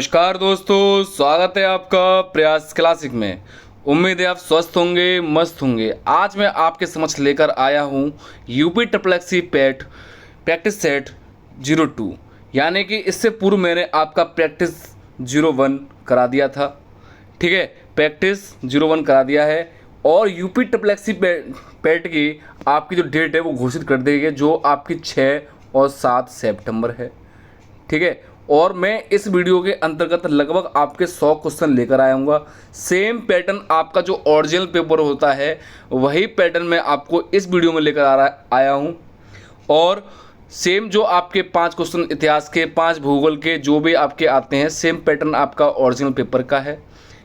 नमस्कार दोस्तों, स्वागत है आपका प्रयास क्लासिक में। उम्मीद है आप स्वस्थ होंगे, मस्त होंगे। आज मैं आपके समक्ष लेकर आया हूँ यूपी ट्रिपल एससी पेट प्रैक्टिस सेट 02, यानी कि इससे पूर्व मैंने आपका प्रैक्टिस 01 करा दिया था। ठीक है, प्रैक्टिस 01 करा दिया है और यूपी ट्रिपल एससी पेट की आपकी जो डेट है वो घोषित कर दी गई, जो आपकी 6 और 7 सितंबर है। ठीक है, और मैं इस वीडियो के अंतर्गत लगभग आपके 100 क्वेश्चन लेकर आऊँगा। सेम पैटर्न आपका जो ओरिजिनल पेपर होता है वही पैटर्न मैं आपको इस वीडियो में लेकर आया हूँ। और सेम जो आपके 5 क्वेश्चन इतिहास के, 5 भूगोल के, जो भी आपके आते हैं, सेम पैटर्न आपका ओरिजिनल पेपर का है।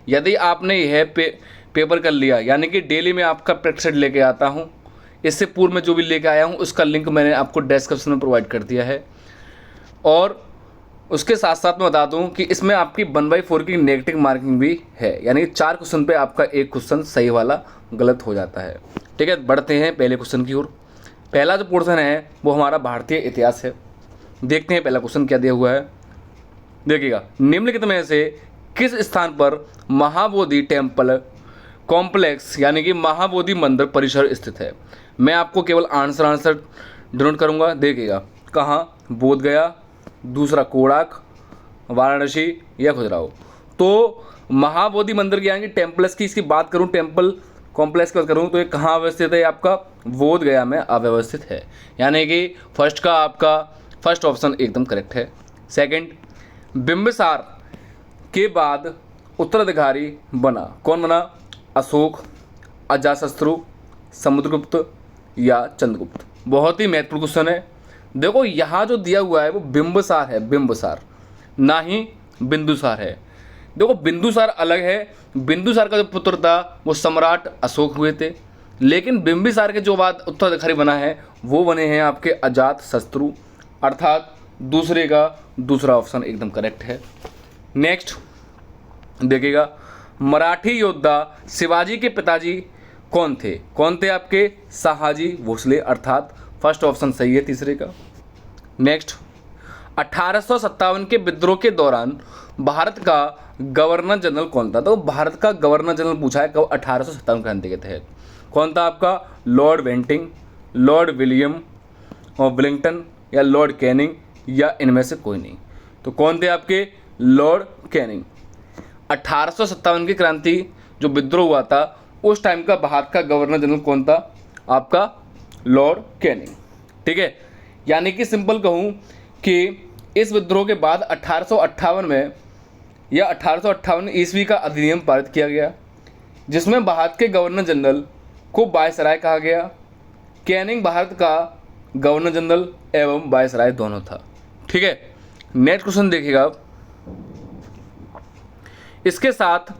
यदि आपने यह पेपर कर लिया, यानी कि डेली मैं आपका प्रैक्टिस सेट लेके आता हूँ। इससे पूर्व में जो भी लेके आया हूँ उसका लिंक मैंने आपको डिस्क्रिप्शन में प्रोवाइड कर दिया है। और उसके साथ साथ मैं बता दूं कि इसमें आपकी 1/4 की नेगेटिव मार्किंग भी है, यानी कि 4 क्वेश्चन पे आपका एक क्वेश्चन सही वाला गलत हो जाता है। ठीक है, बढ़ते हैं पहले क्वेश्चन की ओर। पहला जो पोर्शन है वो हमारा भारतीय इतिहास है। देखते हैं पहला क्वेश्चन क्या दिया हुआ है। देखिएगा, निम्नलिखित में से किस स्थान पर महाबोधि टेम्पल कॉम्प्लेक्स, यानी कि महाबोधि मंदिर परिसर स्थित है। मैं आपको केवल आंसर डिनोट करूँगा। देखिएगा, कहाँ, बोध गया, दूसरा कोणार्क, वाराणसी या खजुराहो। तो महाबोधि मंदिर की, यानी टेम्पल्स की इसकी बात करूं, टेम्पल कॉम्प्लेक्स की बात करूं, तो ये कहाँ अवस्थित है? आपका बोध गया में अव्यवस्थित है, यानी कि फर्स्ट ऑप्शन एकदम करेक्ट है। सेकंड, बिंबिसार के बाद उत्तराधिकारी बना, कौन बना? अशोक, अजातशत्रु, समुद्रगुप्त या चंद्रगुप्त। बहुत ही महत्वपूर्ण क्वेश्चन है। देखो, यहाँ जो दिया हुआ है वो बिंबिसार है, बिंबिसार, ना ही बिंदुसार है। देखो, बिंदुसार अलग है। बिंदुसार का जो पुत्र था वो सम्राट अशोक हुए थे, लेकिन बिंबिसार के जो बाद उत्तराधिकारी बना है वो बने हैं आपके अजातशत्रु, अर्थात दूसरे का दूसरा ऑप्शन एकदम करेक्ट है। नेक्स्ट देखिएगा, मराठी योद्धा शिवाजी के पिताजी कौन थे? कौन थे आपके? शहाजी भोसले, अर्थात फर्स्ट ऑप्शन सही है तीसरे का। नेक्स्ट, 1857 के विद्रोह के दौरान भारत का गवर्नर जनरल कौन था? तो भारत का गवर्नर जनरल पूछा है कब? 1857 क्रांति के तहत। कौन था आपका? लॉर्ड वेंटिंग, लॉर्ड विलियम और विलिंगटन या लॉर्ड कैनिंग, या इनमें से कोई नहीं। तो कौन थे आपके? Lord Canning. 1857 की क्रांति जो विद्रोह हुआ था उस टाइम का भारत का गवर्नर जनरल कौन था? आपका लॉर्ड कैनिंग। ठीक है, यानी कि सिंपल कहूँ कि इस विद्रोह के बाद 1858 में या 1858 ईस्वी का अधिनियम पारित किया गया, जिसमें भारत के गवर्नर जनरल को वायसराय कहा गया। कैनिंग भारत का गवर्नर जनरल एवं वायसराय दोनों था। ठीक है, नेक्स्ट क्वेश्चन देखिएगा। इसके साथ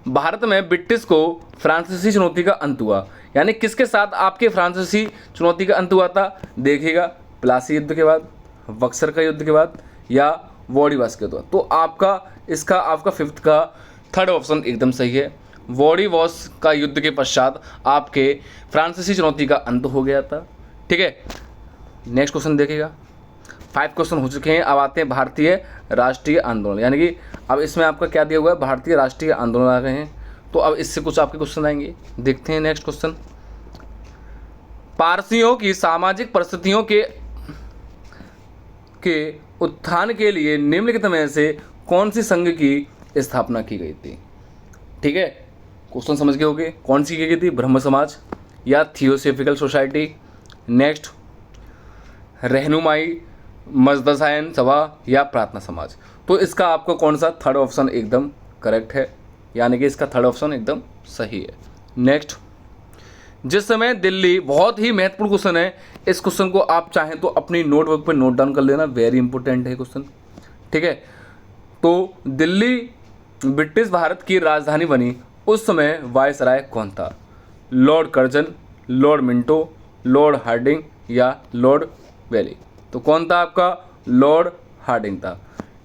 भारत में ब्रिटिश को फ्रांसीसी चुनौती का अंत हुआ, यानी किसके साथ आपके फ्रांसीसी चुनौती का अंत हुआ था? देखिएगा, प्लासी युद्ध के बाद, बक्सर का युद्ध के बाद, या वॉडीवास के बाद। तो आपका फिफ्थ का थर्ड ऑप्शन एकदम सही है। वॉडीवास का युद्ध के पश्चात आपके फ्रांसीसी चुनौती का अंत हो गया था। ठीक है, नेक्स्ट क्वेश्चन देखिएगा। 5 क्वेश्चन हो चुके हैं। अब आते हैं भारतीय राष्ट्रीय आंदोलन, यानी कि अब इसमें आपका क्या दिया हुआ है? भारतीय राष्ट्रीय आंदोलन आ गए हैं। तो अब इससे कुछ आपके क्वेश्चन आएंगे, देखते हैं। नेक्स्ट क्वेश्चन, पारसियों की सामाजिक परिस्थितियों के उत्थान के लिए निम्नलिखित में से कौन सी संघ की स्थापना की गई थी? ठीक है, क्वेश्चन समझ गए होंगे। कौन सी की गई थी? ब्रह्म समाज या थियोसॉफिकल सोसाइटी। नेक्स्ट, रहनुमाई मजदसायन सभा या प्रार्थना समाज। तो इसका आपका कौन सा? थर्ड ऑप्शन एकदम करेक्ट है, यानी कि इसका थर्ड ऑप्शन एकदम सही है। नेक्स्ट, जिस समय दिल्ली, बहुत ही महत्वपूर्ण क्वेश्चन है, इस क्वेश्चन को आप चाहें तो अपनी नोटबुक पे नोट डाउन कर लेना, वेरी इंपॉर्टेंट है क्वेश्चन। ठीक है, तो दिल्ली ब्रिटिश भारत की राजधानी बनी उस समय वायसराय कौन था? Lord Curzon, Lord Minto, Lord Hardinge या लॉर्ड वेली। तो कौन था आपका? लॉर्ड हार्डिंग था।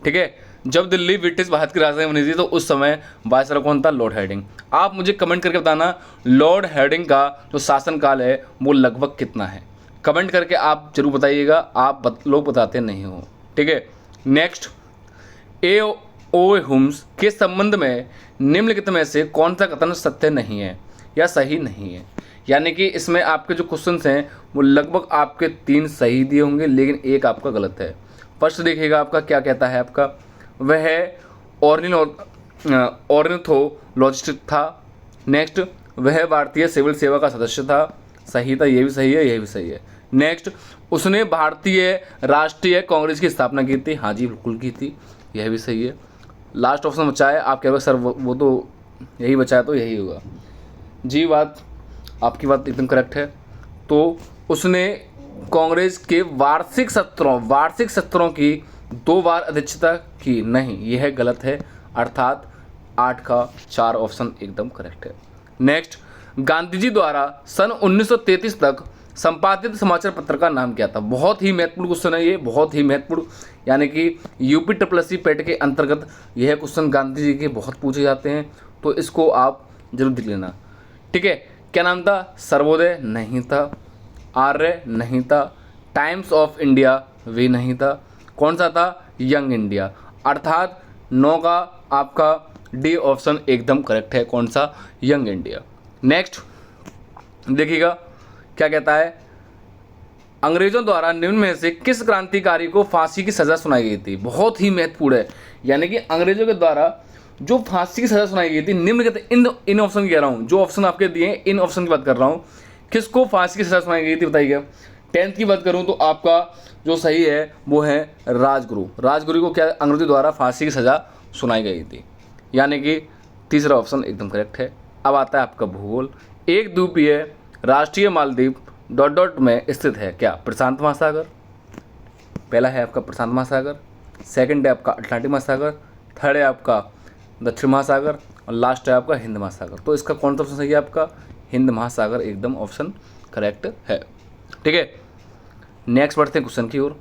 ठीक है, जब दिल्ली ब्रिटिश भारत की राजधानी बनी थी तो उस समय वायसराय कौन था? Lord Hardinge. आप मुझे कमेंट करके बताना लॉर्ड हार्डिंग का जो शासनकाल है वो लगभग कितना है? कमेंट करके आप जरूर बताइएगा, आप लोग बताते नहीं हो। ठीक है, नेक्स्ट, ओहुम्स के संबंध में निम्नलिखित में से कौन सा कथन सत्य नहीं है या सही नहीं है। यानी कि इसमें आपके जो क्वेश्चंस हैं वो लगभग आपके 3 सही दिए होंगे, लेकिन एक आपका गलत है। फर्स्ट देखिएगा आपका क्या कहता है, आपका वह ऑर्निथोलॉजिस्ट था। नेक्स्ट, वह भारतीय सिविल सेवा का सदस्य था। सही था, ये भी सही है, ये भी सही है। नेक्स्ट, उसने भारतीय राष्ट्रीय कांग्रेस की स्थापना की थी। हाँ जी, बिल्कुल की थी, यह भी सही है। लास्ट ऑप्शन बचा है, आप कह रहे हो सर वो तो यही बचा है, तो यही होगा जी। आपकी बात एकदम करेक्ट है। तो उसने कांग्रेस के वार्षिक सत्रों की 2 बार अध्यक्षता की। नहीं, यह गलत है, अर्थात 8 का 4 ऑप्शन एकदम करेक्ट है। नेक्स्ट, गांधी जी द्वारा सन 1933 तक संपादित समाचार पत्र का नाम क्या था। बहुत ही महत्वपूर्ण क्वेश्चन है ये, बहुत ही महत्वपूर्ण। यानी कि यूपी SSC पेट के अंतर्गत यह क्वेश्चन गांधी जी के बहुत पूछे जाते हैं, तो इसको आप जरूर देख लेना। ठीक है, क्या नाम था? सर्वोदय नहीं था, आर्य नहीं था, टाइम्स ऑफ इंडिया भी नहीं था। कौन सा था? Young India. अर्थात 9 का आपका डी ऑप्शन एकदम करेक्ट है। कौन सा? Young India. नेक्स्ट देखिएगा क्या कहता है, अंग्रेजों द्वारा निम्न में से किस क्रांतिकारी को फांसी की सजा सुनाई गई थी। बहुत ही महत्वपूर्ण है। यानी कि अंग्रेजों के द्वारा जो फांसी की सजा सुनाई गई थी, निम्नलिखित इन ऑप्शन कह रहा हूँ, जो ऑप्शन आपके दिए हैं इन ऑप्शन की बात कर रहा हूँ। किसको फांसी की सजा सुनाई गई थी बताइएगा। 10th की बात करूँ तो आपका जो सही है वो है राजगुरु। राजगुरु को क्या अंग्रेजों द्वारा फांसी की सजा सुनाई गई थी। यानी कि तीसरा ऑप्शन एकदम करेक्ट है। अब आता है आपका भूगोल। एक द्वीपीय राष्ट्रीय मालदीव ... में स्थित है क्या? प्रशांत महासागर। पहला है आपका प्रशांत महासागर, सेकंड है आपका अटलांटिक महासागर, थर्ड है आपका दक्षिण महासागर और लास्ट है आपका हिंद महासागर। तो इसका कौन सा ऑप्शन सही है? आपका हिंद महासागर एकदम ऑप्शन करेक्ट है। ठीक है, नेक्स्ट बढ़ते हैं क्वेश्चन की ओर।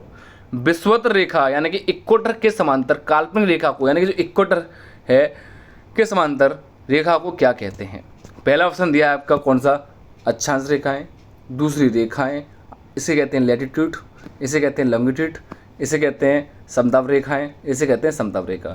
विषुवत रेखा यानी कि इक्वेटर के समांतर काल्पनिक रेखा को, यानी कि जो इक्वेटर है के समांतर रेखा को क्या कहते हैं? पहला ऑप्शन दिया है आपका कौन सा? अक्षांश रेखाएं। दूसरी रेखाएं, इसे कहते हैं लैटिट्यूड, इसे कहते हैं लॉन्गिट्यूड, इसे कहते हैं समताप रेखाएं, इसे कहते हैं समताप रेखा।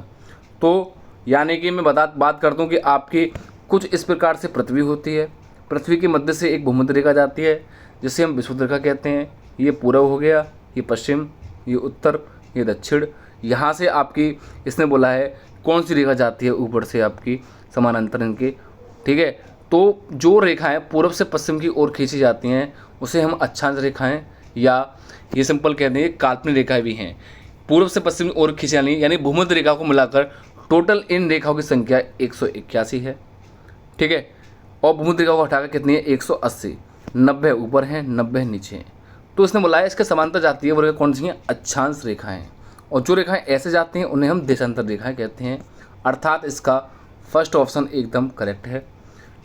तो यानी कि मैं बात करता हूँ कि आपकी कुछ इस प्रकार से पृथ्वी होती है, पृथ्वी के मध्य से एक भूमध्य रेखा जाती है जिसे हम विषुवत रेखा कहते हैं। ये पूर्व हो गया, ये पश्चिम, ये उत्तर, ये दक्षिण। यहाँ से आपकी इसने बोला है कौन सी रेखा जाती है ऊपर से आपकी समानांतर इनके। ठीक है, तो जो रेखाएं पूर्व से पश्चिम की ओर खींची जाती हैं उसे हम अक्षांश रेखाएं, या ये सिंपल कहते हैं काल्पनिक रेखाएं भी हैं। पूर्व से पश्चिम की ओर खींची जानी, यानी भूमध्य रेखा को मिलाकर टोटल इन रेखाओं की संख्या 181 है। ठीक है, और भूमध्य रेखा को हटाकर कितनी है? 180। 90 ऊपर हैं, 90 नीचे हैं। तो इसने बोला है इसके समांतर जाती है वो रेखा कौन सी हैं? अक्षांश रेखाएं। और जो रेखाएं ऐसे जाती हैं उन्हें हम देशांतर रेखाएं कहते हैं। अर्थात इसका फर्स्ट ऑप्शन एकदम करेक्ट है।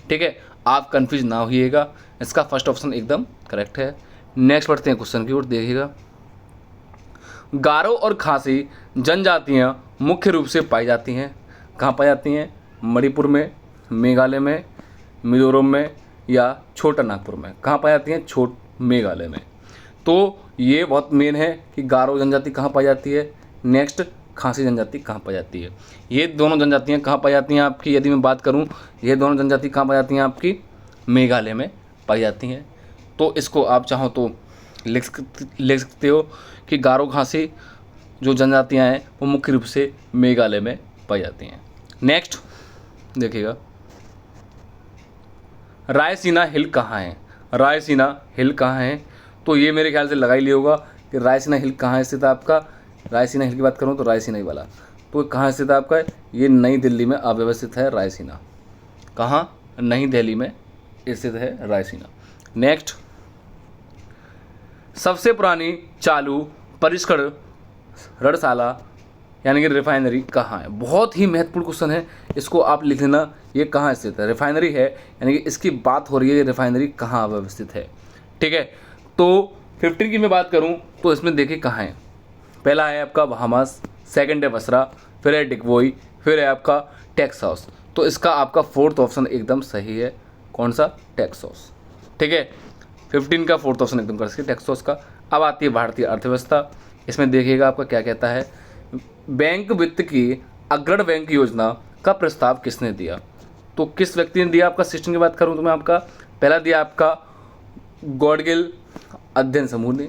ठीक है, आप कंफ्यूज ना होइएगा, इसका फर्स्ट ऑप्शन एकदम करेक्ट है। नेक्स्ट बढ़ते हैं क्वेश्चन की ओर। देखिएगा, गारो और खासी जनजातियां मुख्य रूप से पाई जाती हैं। कहाँ पाई जाती हैं? मणिपुर में, मेघालय में, मिजोरम में या छोटा नागपुर में। कहाँ पाई जाती हैं? मेघालय में। तो ये बहुत मेन है कि गारो जनजाति कहाँ पाई जाती है। नेक्स्ट, खासी जनजाति कहाँ पाई जाती है। ये दोनों जनजातियाँ कहाँ पाई जाती हैं आपकी, यदि मैं बात करूँ, ये दोनों जनजाति कहाँ पाई जाती हैं आपकी? मेघालय में पाई जाती हैं। तो इसको आप चाहो तो लिख सकते हो कि गारो खासी जो जनजातियाँ हैं वो मुख्य रूप से मेघालय में पाई जाती हैं। नेक्स्ट देखिएगा, रायसीना हिल कहाँ है? रायसीना हिल कहाँ है? तो ये मेरे ख्याल से लगा ही लिया होगा कि रायसीना हिल कहाँ स्थित है आपका। रायसीना हिल की बात करूँ तो रायसीना ही वाला, तो कहाँ स्थित है आपका? ये नई दिल्ली में अव्यवस्थित है रायसीना। कहाँ? नई दिल्ली में स्थित है रायसीना। नेक्स्ट, सबसे पुरानी चालू परिष्करण रणशाला यानी कि रिफाइनरी कहाँ है? बहुत ही महत्वपूर्ण क्वेश्चन है, इसको आप लिख लेना। ये कहाँ स्थित है? रिफाइनरी है, यानी कि इसकी बात हो रही है ये रिफाइनरी कहाँ अवस्थित है। ठीक है, तो 15 की मैं बात करूँ तो इसमें देखिए कहाँ है। पहला है आपका बहामास, सेकंड है बसरा, फिर है डिकवोई, फिर है आपका टेक्सास। तो इसका आपका फोर्थ ऑप्शन एकदम सही है। कौन सा? टेक्सास। ठीक है, 15 का फोर्थ ऑप्शन एकदम कर सकते टेक्सास का। अब आती है भारतीय अर्थव्यवस्था। इसमें देखिएगा आपका क्या कहता है, बैंक वित्त की अग्रणी बैंक योजना का प्रस्ताव किसने दिया? तो किस व्यक्ति ने दिया? आपका सिस्टम की बात करूं तो मैं आपका पहला दिया आपका गॉडगिल अध्ययन समूह ने,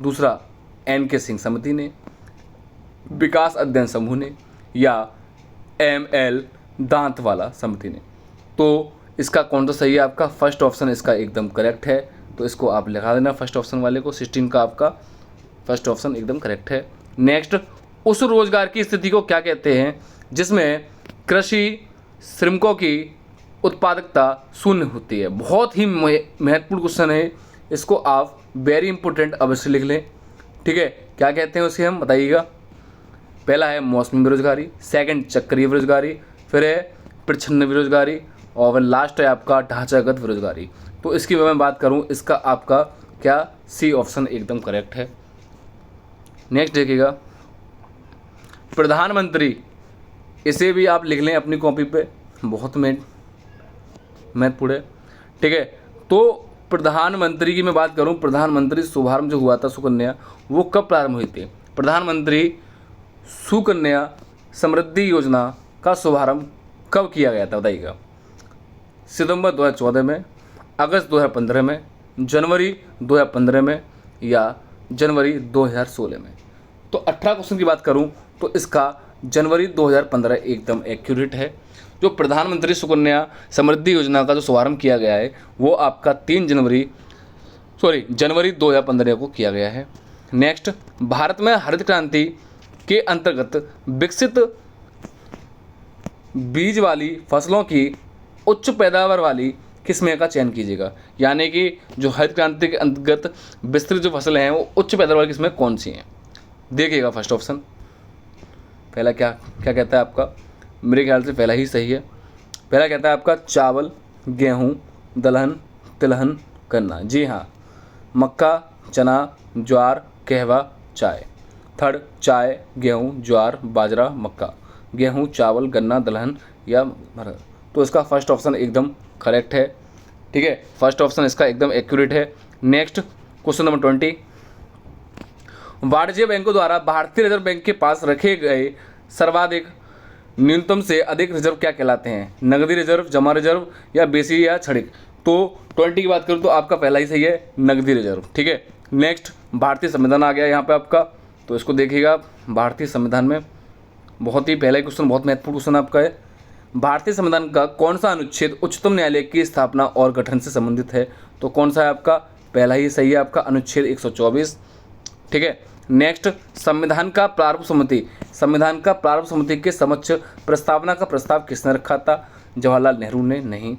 दूसरा NK सिंह समिति ने, विकास अध्ययन समूह ने, या ML दांतवाला समिति ने। तो इसका कौन सा सही है? आपका फर्स्ट ऑप्शन इसका एकदम करेक्ट है। तो इसको आप लिखा देना फर्स्ट ऑप्शन वाले को, 16 का आपका फर्स्ट ऑप्शन एकदम करेक्ट है। नेक्स्ट, उस रोजगार की स्थिति को क्या कहते हैं जिसमें कृषि श्रमिकों की उत्पादकता शून्य होती है? बहुत ही महत्वपूर्ण क्वेश्चन है, इसको आप वेरी इंपॉर्टेंट अवश्य लिख लें। ठीक है, क्या कहते हैं उसे हम बताइएगा। पहला है मौसमी बेरोजगारी, सेकंड चक्रीय बेरोजगारी, फिर है प्रच्छन्न बेरोजगारी, और लास्ट है आपका ढांचागत बेरोजगारी। तो इसकी मैं बात करूं, इसका आपका क्या सी ऑप्शन एकदम करेक्ट है। नेक्स्ट देखिएगा, प्रधानमंत्री, इसे भी आप लिख लें अपनी कॉपी पे, बहुत महत्वपूर्ण है। ठीक है, तो प्रधानमंत्री की मैं बात करूं, प्रधानमंत्री शुभारंभ जो हुआ था सुकन्या, वो कब प्रारंभ हुई थी? प्रधानमंत्री सुकन्या समृद्धि योजना का शुभारंभ कब किया गया था बताइएगा? सितंबर 2014 में, अगस्त 2015 में, जनवरी 2015 में, या जनवरी 2016 में? तो 18 क्वेश्चन की बात करूं तो इसका जनवरी 2015 एकदम एक्यूरेट है। जो प्रधानमंत्री सुकन्या समृद्धि योजना का जो शुभारंभ किया गया है वो आपका जनवरी 2015 को किया गया है। नेक्स्ट, भारत में हरित क्रांति के अंतर्गत विकसित बीज वाली फसलों की उच्च पैदावार वाली किस्में का चयन कीजिएगा। यानी कि जो हरित क्रांति के अंतर्गत विस्तृत जो फसलें हैं वो उच्च पैदावार वाली किस्में कौन सी हैं? देखिएगा फर्स्ट ऑप्शन पहला क्या क्या कहता है आपका, मेरे ख्याल से पहला ही सही है। पहला कहता है आपका चावल, गेहूँ, दलहन, तिलहन, गन्ना। जी हाँ, मक्का, चना, ज्वार, कहवा, चाय। थर्ड, चाय, गेहूँ, ज्वार, बाजरा, मक्का। गेहूँ, चावल, गन्ना, दलहन या भरत। तो इसका फर्स्ट ऑप्शन एकदम करेक्ट है। ठीक है, फर्स्ट ऑप्शन इसका एकदम एक्यूरेट है। नेक्स्ट, क्वेश्चन नंबर 20, वाणिज्य बैंकों द्वारा भारतीय रिजर्व बैंक के पास रखे गए सर्वाधिक न्यूनतम से अधिक रिजर्व क्या कहलाते हैं? नगदी रिजर्व, जमा रिजर्व, या बेसी या क्षणिक? तो 20 की बात करूँ तो आपका पहला ही सही है, नगदी रिजर्व। ठीक है, नेक्स्ट, भारतीय संविधान आ गया यहाँ पे आपका, तो इसको देखिएगा। भारतीय संविधान में बहुत ही पहला क्वेश्चन, बहुत महत्वपूर्ण क्वेश्चन आपका है, भारतीय संविधान का कौन सा अनुच्छेद उच्चतम न्यायालय की स्थापना और गठन से संबंधित है? तो कौन सा है आपका? पहला ही सही है आपका, अनुच्छेद 124। ठीक है, नेक्स्ट, संविधान का प्रारूप समिति के समक्ष प्रस्तावना का प्रस्ताव किसने रखा था? जवाहरलाल नेहरू ने नहीं,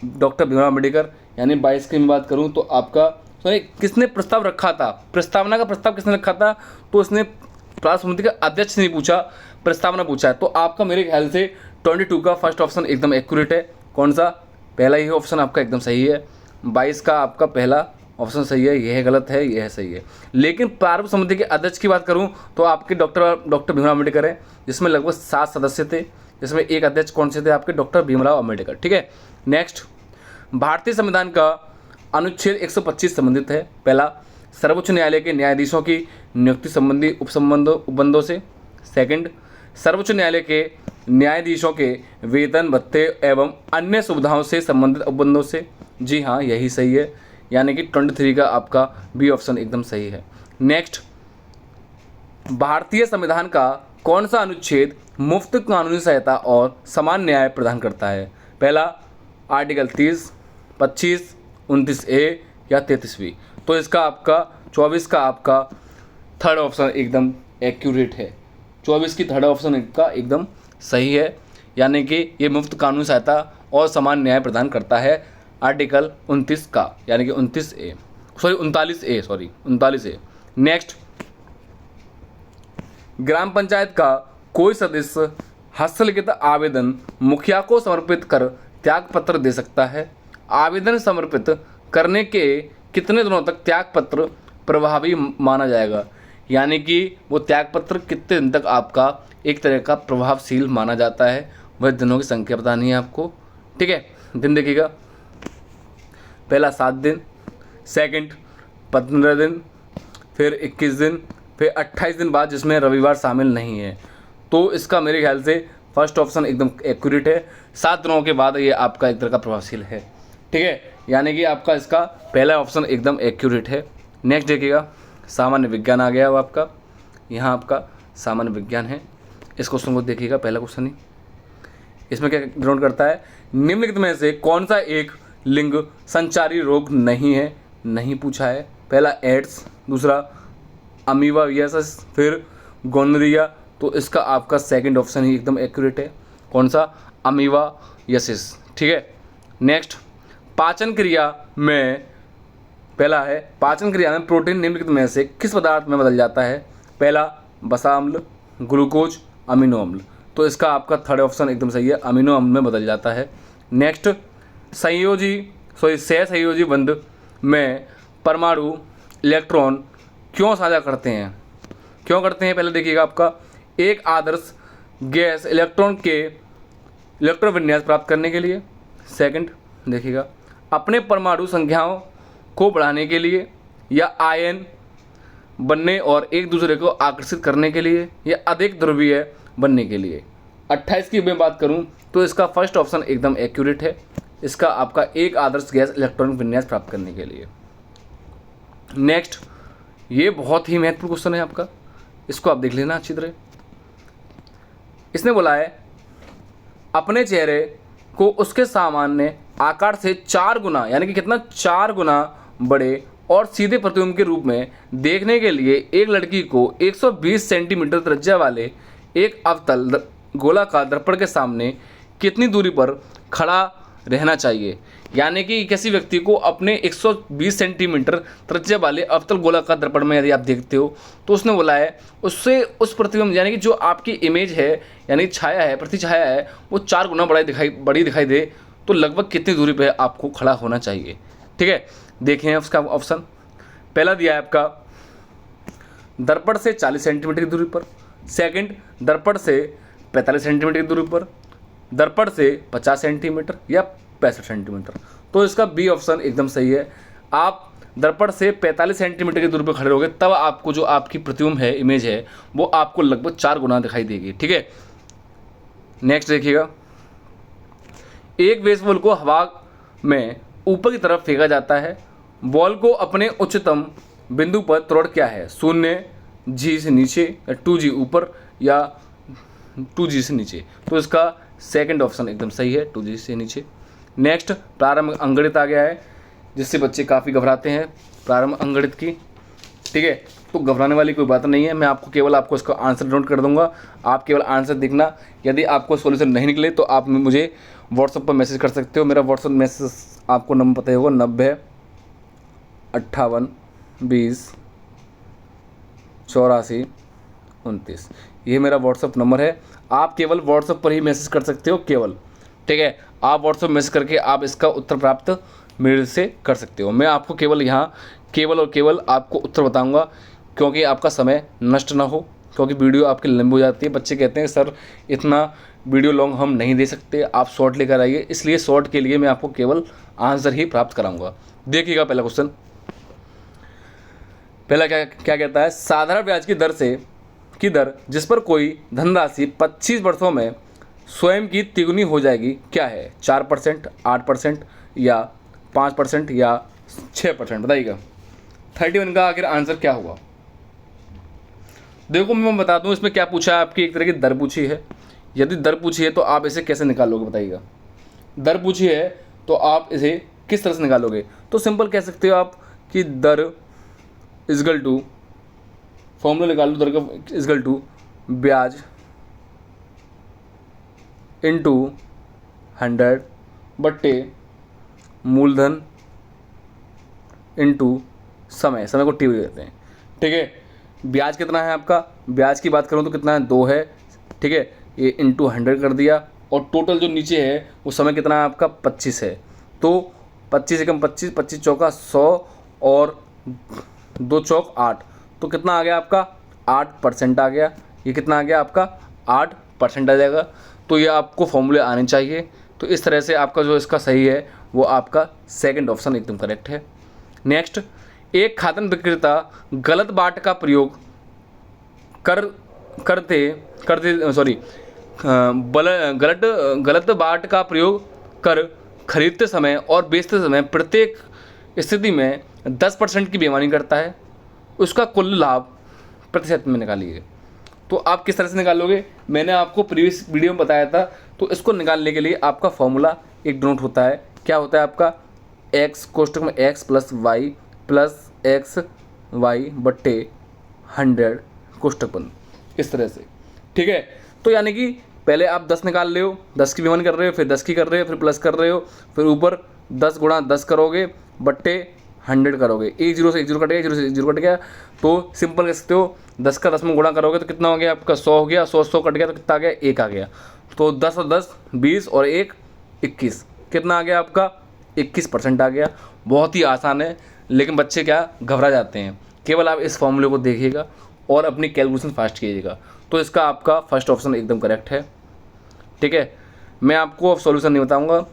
डॉक्टर भीमराव अम्बेडकर। यानी 22 की मैं बात करूं तो आपका किसने प्रस्ताव रखा था? प्रस्तावना का प्रस्ताव किसने रखा था? तो इसने प्रारूप समिति का अध्यक्ष नहीं पूछा, प्रस्तावना पूछा है। तो आपका मेरे ख्याल से 22 का फर्स्ट ऑप्शन एकदम एक्यूरेट है। कौन सा? पहला ही ऑप्शन आपका एकदम सही है। 22 का आपका पहला ऑप्शन सही है, यह गलत है, यह सही है। लेकिन प्रारूप समिति के अध्यक्ष की बात करूं तो आपके डॉक्टर भीमराव अम्बेडकर है, जिसमें लगभग 7 सदस्य थे, जिसमें एक अध्यक्ष कौन से थे? आपके डॉक्टर भीमराव अम्बेडकर। ठीक है, नेक्स्ट, भारतीय संविधान का अनुच्छेद 125 संबंधित है। पहला, सर्वोच्च न्यायालय के न्यायाधीशों की नियुक्ति संबंधी उपबंधों से। सेकंड, सर्वोच्च न्यायालय के न्यायाधीशों के वेतन भत्ते एवं अन्य सुविधाओं से संबंधित उपबंधों से। जी हाँ, यही सही है, यानी कि 23 का आपका बी ऑप्शन एकदम सही है। नेक्स्ट, भारतीय संविधान का कौन सा अनुच्छेद मुफ्त कानूनी सहायता और समान न्याय प्रदान करता है? पहला, आर्टिकल 30, 25, 29A या 33B। तो इसका आपका 24 का आपका थर्ड ऑप्शन एकदम एक्यूरेट है। 24 की थर्ड ऑप्शन का एकदम सही है, यानी कि ये मुफ्त कानूनी सहायता और समान न्याय प्रदान करता है, आर्टिकल 29 का, यानी कि 39A। नेक्स्ट, ग्राम पंचायत का कोई सदस्य हस्तलिखित आवेदन मुखिया को समर्पित कर त्यागपत्र दे सकता है। आवेदन समर्पित करने के कितने दिनों तक त्यागपत्र प्रभावी माना जाएगा? यानी कि वो त्यागपत्र कितने दिन तक आपका एक तरह का प्रभावशील माना जाता है, वह दिनों की संख्या बतानी है आपको। ठीक है, दिन देखिएगा। पहला 7 दिन, सेकंड 15 दिन, फिर 21 दिन, फिर 28 दिन बाद जिसमें रविवार शामिल नहीं है। तो इसका मेरे ख्याल से फर्स्ट ऑप्शन एकदम एक्यूरेट है। 7 दिनों के बाद ये आपका एक तरह का प्रभावशील है, ठीक है, यानी कि आपका इसका पहला ऑप्शन एकदम एक्यूरेट है। नेक्स्ट देखिएगा, सामान्य विज्ञान आ गया अब आपका, यहाँ आपका सामान्य विज्ञान है। इस क्वेश्चन को देखिएगा, पहला क्वेश्चन ही इसमें क्या डिनोट करता है, निम्नलिखित में से कौन सा एक लिंग संचारी रोग नहीं है, नहीं पूछा है। पहला एड्स, दूसरा अमीबावियसिस, फिर गोनोरिया। तो इसका आपका सेकंड ऑप्शन ही एकदम एक्यूरेट है, कौन सा, अमीबावियसिस, ठीक है। नेक्स्ट, पाचन क्रिया में पहला है, पाचन क्रिया में प्रोटीन निम्नलिखित में से किस पदार्थ में बदल जाता है। पहला वसा अम्ल, ग्लूकोज, अमीनो अम्ल। तो इसका आपका थर्ड ऑप्शन एकदम सही है, अमीनो अम्ल में बदल जाता है। नेक्स्ट, सहसंयोजी बंध में परमाणु इलेक्ट्रॉन क्यों साझा करते हैं, क्यों करते हैं, पहले देखिएगा आपका, एक आदर्श गैस इलेक्ट्रॉन विन्यास प्राप्त करने के लिए। सेकंड देखिएगा, अपने परमाणु संख्याओं को बढ़ाने के लिए, या आयन बनने और एक दूसरे को आकर्षित करने के लिए, या अधिक ध्रुवीय बनने के लिए। 28 की मैं बात करूं तो इसका फर्स्ट ऑप्शन एकदम एक्यूरेट है, इसका आपका एक आदर्श गैस इलेक्ट्रॉनिक विन्यास प्राप्त करने के लिए। नेक्स्ट, ये बहुत ही महत्वपूर्ण क्वेश्चन है आपका, इसको आप देख लेना अच्छी तरह। इसने बोला है, अपने चेहरे को उसके सामान्य आकार से 4 गुना, यानी कि कितना, 4 गुना बड़े और सीधे प्रतिबिंब के रूप में देखने के लिए एक लड़की को 120 सेंटीमीटर त्रिज्या वाले एक अवतल गोलाकार दर्पण के सामने कितनी दूरी पर खड़ा रहना चाहिए। यानी कि किसी व्यक्ति को अपने 120 सेंटीमीटर त्रिज्या वाले अवतल गोलाकार दर्पण में यदि आप देखते हो तो उसने बोला है उससे उस प्रतिबिंब, यानी कि जो आपकी इमेज है, यानी छाया है, प्रतिछाया है, वो 4 गुना बड़ी दिखाई दे तो लगभग कितनी दूरी पर आपको खड़ा होना चाहिए, ठीक है। देखें उसका ऑप्शन, पहला दिया है आपका दर्पण से 40 सेंटीमीटर की दूरी पर, सेकंड दर्पण से 45 सेंटीमीटर की दूरी पर, दर्पण से 50 सेंटीमीटर या 65 सेंटीमीटर। तो इसका बी ऑप्शन एकदम सही है। आप दर्पण से 45 सेंटीमीटर की दूरी पर खड़े होगे तब आपको जो आपकी प्रतिबिंब है, इमेज है, वो आपको लगभग 4 गुना दिखाई देगी, ठीक है। नेक्स्ट देखिएगा, एक बेसबॉल को हवा में ऊपर की तरफ फेंका जाता है, बॉल को अपने उच्चतम बिंदु पर त्वरण क्या है, 0 जी से नीचे, या 2G ऊपर, या 2G से नीचे। तो इसका सेकंड ऑप्शन एकदम सही है, 2G से नीचे। नेक्स्ट, प्रारंभ अंगणित आ गया है, जिससे बच्चे काफ़ी घबराते हैं, प्रारंभ अंगणित की, ठीक है। तो घबराने वाली कोई बात नहीं है, मैं आपको इसका आंसर नोट कर दूंगा, आप केवल आंसर देखना। यदि आपको सॉल्यूशन नहीं निकले तो आप मुझे व्हाट्सएप पर मैसेज कर सकते हो। मेरा व्हाट्सएप मैसेज आपको नंबर पता होगा, 90 58 20 84 29। ये मेरा व्हाट्सएप नंबर है, आप केवल व्हाट्सएप पर ही मैसेज कर सकते हो केवल, ठीक है। आप व्हाट्सएप मैसेज करके आप इसका उत्तर प्राप्त मेरे से कर सकते हो। मैं आपको केवल यहाँ केवल और केवल आपको उत्तर बताऊँगा, क्योंकि आपका समय नष्ट ना हो, क्योंकि वीडियो आपकी लंबी हो जाती है। बच्चे कहते हैं सर इतना वीडियो लॉन्ग हम नहीं दे सकते, आप शॉर्ट लेकर आइए, इसलिए शॉर्ट के लिए मैं आपको केवल आंसर ही प्राप्त कराऊंगा। देखिएगा पहला क्वेश्चन, पहला क्या कहता है, साधारण ब्याज की दर जिस पर कोई धनराशि 25 वर्षों में स्वयं की तिगुनी हो जाएगी क्या है, 4%, 8% या 5% या 6%, बताइएगा। 31 का आखिर आंसर क्या होगा। देखो मैं बता दूं इसमें क्या पूछा है, आपकी एक तरह की दर पूछी है। यदि दर पूछी है तो आप इसे कैसे निकालोगे, बताइएगा। दर पूछी है तो आप इसे किस तरह से निकालोगे। तो सिंपल कह सकते हो आप कि दर इजगल टू, फॉर्मूला निकाल लो, दर का इजगल टू ब्याज इंटू 100 बट्टे मूलधन इंटू समय को टी कहते हैं, ठीक है। ब्याज कितना है आपका, ब्याज की बात करूँ तो कितना है, 2 है, ठीक है। ये इंटू 100 कर दिया, और टोटल जो नीचे है वो समय कितना है आपका, 25 है। तो 25 एकम 25, 25 चौका 100 और 2 चौक 8, तो कितना आ गया आपका, 8% आ गया। ये कितना आ गया आपका, 8% आ जाएगा। तो ये आपको फॉर्मूले आने चाहिए। तो इस तरह से आपका जो इसका सही है वो आपका सेकंड ऑप्शन एकदम करेक्ट है। नेक्स्ट, एक खाद्यान्न विक्रेता गलत बाट का प्रयोग कर करते करते सॉरी गलत गलत बाट का प्रयोग कर खरीदते समय और बेचते समय प्रत्येक स्थिति में 10% की बेईमानी करता है, उसका कुल लाभ प्रतिशत में निकालिए। तो आप किस तरह से निकालोगे, मैंने आपको प्रीवियस वीडियो में बताया था। तो इसको निकालने के लिए आपका फॉर्मूला एक डिनोट होता है, क्या होता है आपका, x कोष्टक में x प्लस x y बट्टे 100 कोष्टक बंद, इस तरह से, ठीक है। तो यानी कि पहले आप 10 निकाल रहे हो, 10 की बेईमानी कर रहे हो, फिर 10 की कर रहे हो, फिर प्लस कर रहे हो, फिर ऊपर 10 गुणा 10 करोगे बट्टे 100 करोगे। एक जीरो से एक जीरो कट गया, जीरो से एक जीरो कट गया, तो सिंपल कह सकते हो 10 का 10 में गुणा करोगे तो कितना हो गया आपका, 100 हो गया। 100 कट गया तो कितना आ गया, 1 आ गया। तो 10 और 10 20 और 1 21, कितना आ गया आपका, 21% आ गया। बहुत ही आसान है, लेकिन बच्चे क्या घबरा जाते हैं। केवल आप इस फॉर्मूले को देखिएगा और अपनी कैलकुलेशन फास्ट कीजिएगा। तो इसका आपका फर्स्ट ऑप्शन एकदम करेक्ट है, ठीक है। मैं आपको अब सॉल्यूशन नहीं बताऊंगा,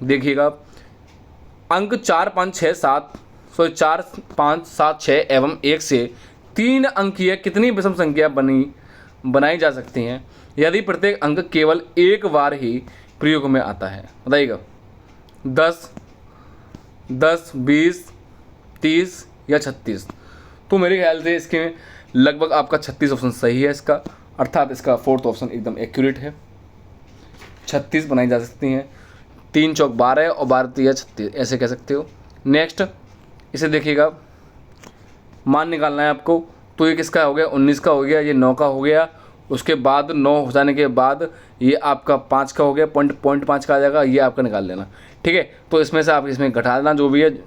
देखिएगा। अंक 4 5 6 7 4 5 7 6 एवं 1 से 3 अंकीय कितनी विषम संख्या बनाई जा सकती हैं यदि प्रत्येक अंक केवल एक बार ही प्रयोग में आता है, बताइएगा। 10 10 20 30 या 36। तो मेरे ख्याल से इसके लगभग आपका 36 ऑप्शन सही है इसका, अर्थात इसका फोर्थ ऑप्शन एकदम एक्यूरेट है। 36 बनाई जा सकती हैं, 3 चौक 12 और 12 3 36, ऐसे कह सकते हो। नेक्स्ट इसे देखिएगा, मान निकालना है आपको। तो ये किसका हो गया, 19 का हो गया, ये 9 का हो गया। उसके बाद 9 हो जाने के बाद ये आपका 5 का हो गया, पॉइंट 5 का आ जाएगा, ये आपका निकाल लेना, ठीक है। तो इसमें से आप इसमें घटा देना, जो भी है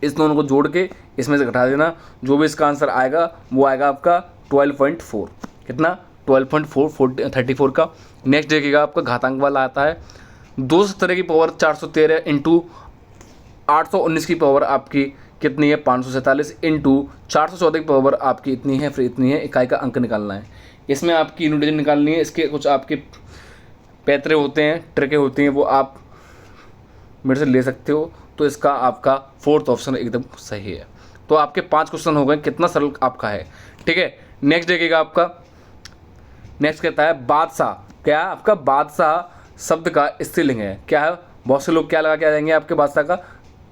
इस दोनों को जोड़ के इसमें से घटा देना, जो भी इसका आंसर आएगा वो आएगा आपका 12.4। कितना, 12.4 34 का। नेक्स्ट देखिएगा, आपका घातांक वाला आता है 217 की पावर 413 इंटू 819 की पावर आपकी कितनी है, 547 इंटू 414 की पावर आपकी इतनी है, फिर इतनी है, इकाई का अंक निकालना है। इसमें आपकी यूनिट डिवीजन निकालनी है। इसके कुछ आपके पैतरे होते हैं, ट्रिकें होती हैं, वो आप मेरे से ले सकते हो। तो इसका आपका फोर्थ ऑप्शन एकदम सही है। तो आपके 5 क्वेश्चन हो गए, कितना सरल आपका है, ठीक है। नेक्स्ट देखिएगा, आपका नेक्स्ट कहता है बादशाह, क्या आपका बादशाह शब्द का स्त्रीलिंग है, क्या है। बहुत से लोग क्या लगा के आ जाएंगे आपके बादशाह का,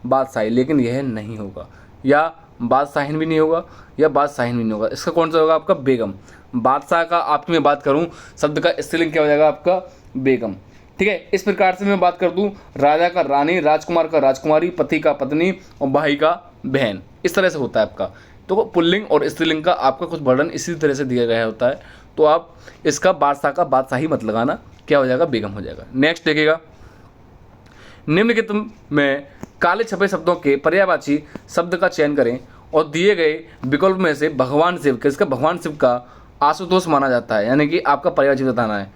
बादशाही, लेकिन यह नहीं होगा, या बादशाहीन भी नहीं होगा, या बादशाहीन भी नहीं होगा। इसका कौन सा होगा आपका, बेगम। बादशाह का आपकी मैं बात करूं, शब्द का स्त्रीलिंग क्या हो जाएगा आपका, बेगम, ठीक है। इस प्रकार से मैं बात कर दूं, राजा का रानी, राजकुमार का राजकुमारी, पति का पत्नी और भाई का बहन, इस तरह से होता है आपका। तो पुल्लिंग और स्त्रीलिंग का आपका कुछ वर्णन इसी तरह से दिया गया होता है। तो आप इसका बादशाह का बादशाही मत लगाना, क्या हो जाएगा, बेगम हो जाएगा। नेक्स्ट देखिएगा, निम्नलिखित में काले छपे शब्दों के पर्यायवाची शब्द का चयन करें और दिए गए विकल्प में से भगवान शिव, किसका, भगवान शिव का आशुतोष माना जाता है, यानी कि आपका पर्यायवाची बताना है।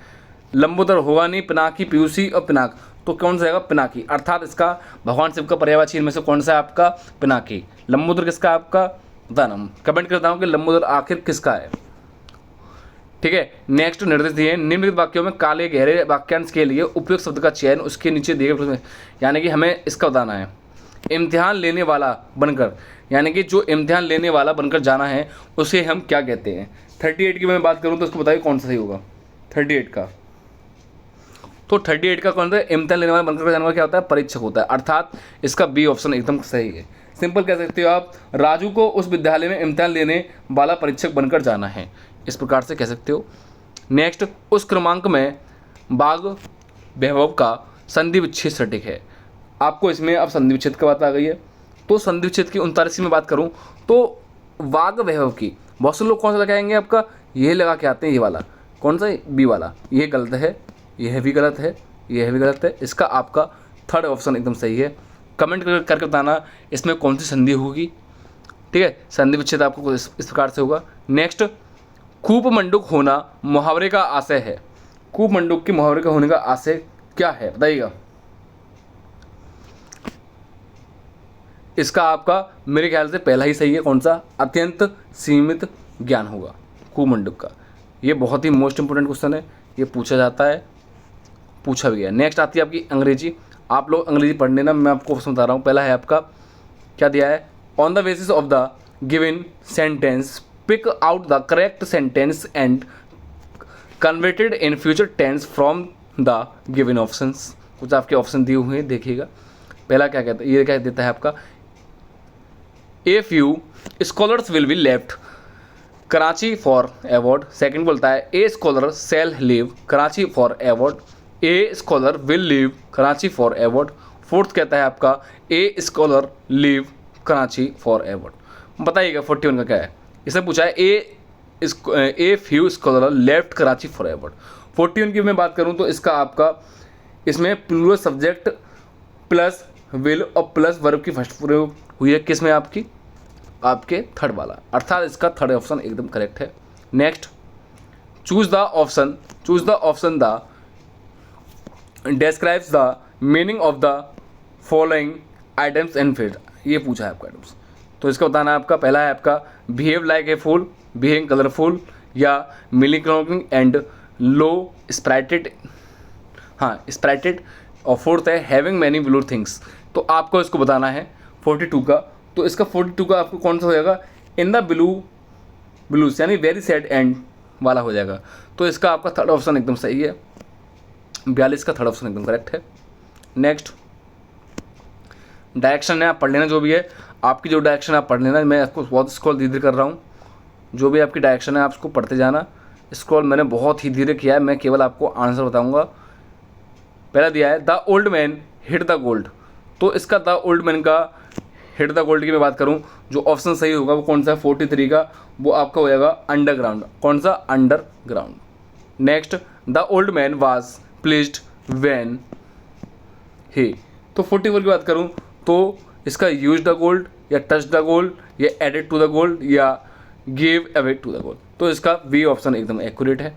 लंबोदर होगा नहीं, पिनाकी, पीयूसी और पिनाक, तो कौन सा आएगा, पिनाकी, अर्थात इसका भगवान शिव का पर्यायवाची इनमें से कौन सा है आपका, पिनाकी। लंबोदर किसका आपका, बताना, कमेंट करता हूँ कि लंबोदर आखिर किसका है, ठीक है। नेक्स्ट निर्देश दिए, निम्नलिखित वाक्यों में काले गहरे वाक्यांश के लिए उपयुक्त शब्द का चयन उसके नीचे दिए गए, यानी कि हमें इसका बताना है। इम्तिहान लेने वाला बनकर, यानी कि जो इम्तिहान लेने वाला बनकर जाना है उसे हम क्या कहते हैं। 38 की मैं बात करूं तो उसको बताइए कौन सा सही होगा, 38 का। तो 38 का कौन सा, इम्तिहान लेने वाला बनकर जाने वाला क्या होता है, परीक्षक होता है, अर्थात इसका बी ऑप्शन एकदम सही है। सिंपल कह सकते हो आप, राजू को उस विद्यालय में इम्तिहान लेने वाला परीक्षक बनकर जाना है, इस प्रकार से कह सकते हो। नेक्स्ट, उस क्रमांक में बाघ वैभव का संधि विच्छेद सटीक है। आपको इसमें अब संधि विच्छेद की बात आ गई है। तो संधि विच्छेद की 39 में बात करूं तो बाघ वैभव की, बहुत से लोग कौन सा लगाएंगे आपका, ये लगा के आते हैं, ये वाला कौन सा, बी वाला, ये गलत है, यह भी गलत है, यह भी गलत है। इसका आपका थर्ड ऑप्शन एकदम सही है। कमेंट करके बताना इसमें कौन सी संधि होगी, ठीक है। संधि विच्छेद आपको इस प्रकार से होगा। नेक्स्ट, कूप मंडूक होना मुहावरे का आशय है। कूप मंडूक के मुहावरे का होने का आशय क्या है, बताइएगा। इसका आपका मेरे ख्याल से पहला ही सही है, कौन सा, अत्यंत सीमित ज्ञान होगा कूप मंडूक का। ये बहुत ही मोस्ट इंपोर्टेंट क्वेश्चन है, ये पूछा जाता है, पूछा भी है। नेक्स्ट आती है आपकी अंग्रेजी। आप लोग अंग्रेजी पढ़ने ना, मैं आपको समझा रहा हूँ। पहला है आपका क्या दिया है, on the basis of the given sentence pick out the correct sentence and converted in future tense from the given options. कुछ आपके ऑप्शन दिए हुए हैं, देखिएगा। पहला क्या कहता है, ये क्या देता है आपका, a few scholars will be left Karachi for award. Second बोलता है a scholar shall leave Karachi for award. A scholar will leave Karachi for award. Fourth कहता है आपका a scholar leave Karachi for award. बताइएगा 41 का क्या है। इसने पूछा है a few scholar left Karachi for award. 41 की मैं बात करूं तो इसका आपका इसमें प्लूरल सब्जेक्ट प्लस विल और प्लस वर्ब की फर्स्ट प्रयोग हुई है। किस में आपकी, आपके थर्ड वाला, अर्थात इसका थर्ड ऑप्शन एकदम करेक्ट है। Next, choose the option the describes the meaning of the following items and फिर। ये पूछा है आपका आइटम्स, तो इसका बताना है आपका। पहला है आपका behave like a fool, behaving colourful या मिलिक्रोनिक एंड लो स्प्राइटेड, हाँ स्प्राइटेड। और फोर्थ है हैविंग मैनी ब्लू थिंग्स। तो आपको इसको बताना है 42 का। तो इसका 42 का आपको कौन सा हो जाएगा, इन द ब्लूज यानी वेरी सैड एंड वाला हो जाएगा। तो इसका आपका थर्ड ऑप्शन एकदम सही है, 42 का थर्ड ऑप्शन एकदम करेक्ट है। नेक्स्ट, डायरेक्शन है, आप पढ़ लेना जो भी है आपकी, जो डायरेक्शन आप पढ़ लेना। मैं आपको बहुत स्क्रॉल धीरे कर रहा हूँ, जो भी आपकी डायरेक्शन है आप उसको पढ़ते जाना। स्क्रॉल मैंने बहुत ही धीरे किया है, मैं केवल आपको आंसर बताऊँगा। पहला दिया है the old man hit the gold. तो इसका द ओल्ड मैन का हिट द गोल्ड की मैं बात करूं, जो ऑप्शन सही होगा वो कौन सा है 43 का, वो आपका हो जाएगा अंडरग्राउंड। कौन सा, underground. Next, the old man was pleased when he. तो 44 की बात करूं तो इसका use the gold or touch the gold or added to the gold or give away to the gold. तो इसका बी ऑप्शन एकदम एक्यूरेट है,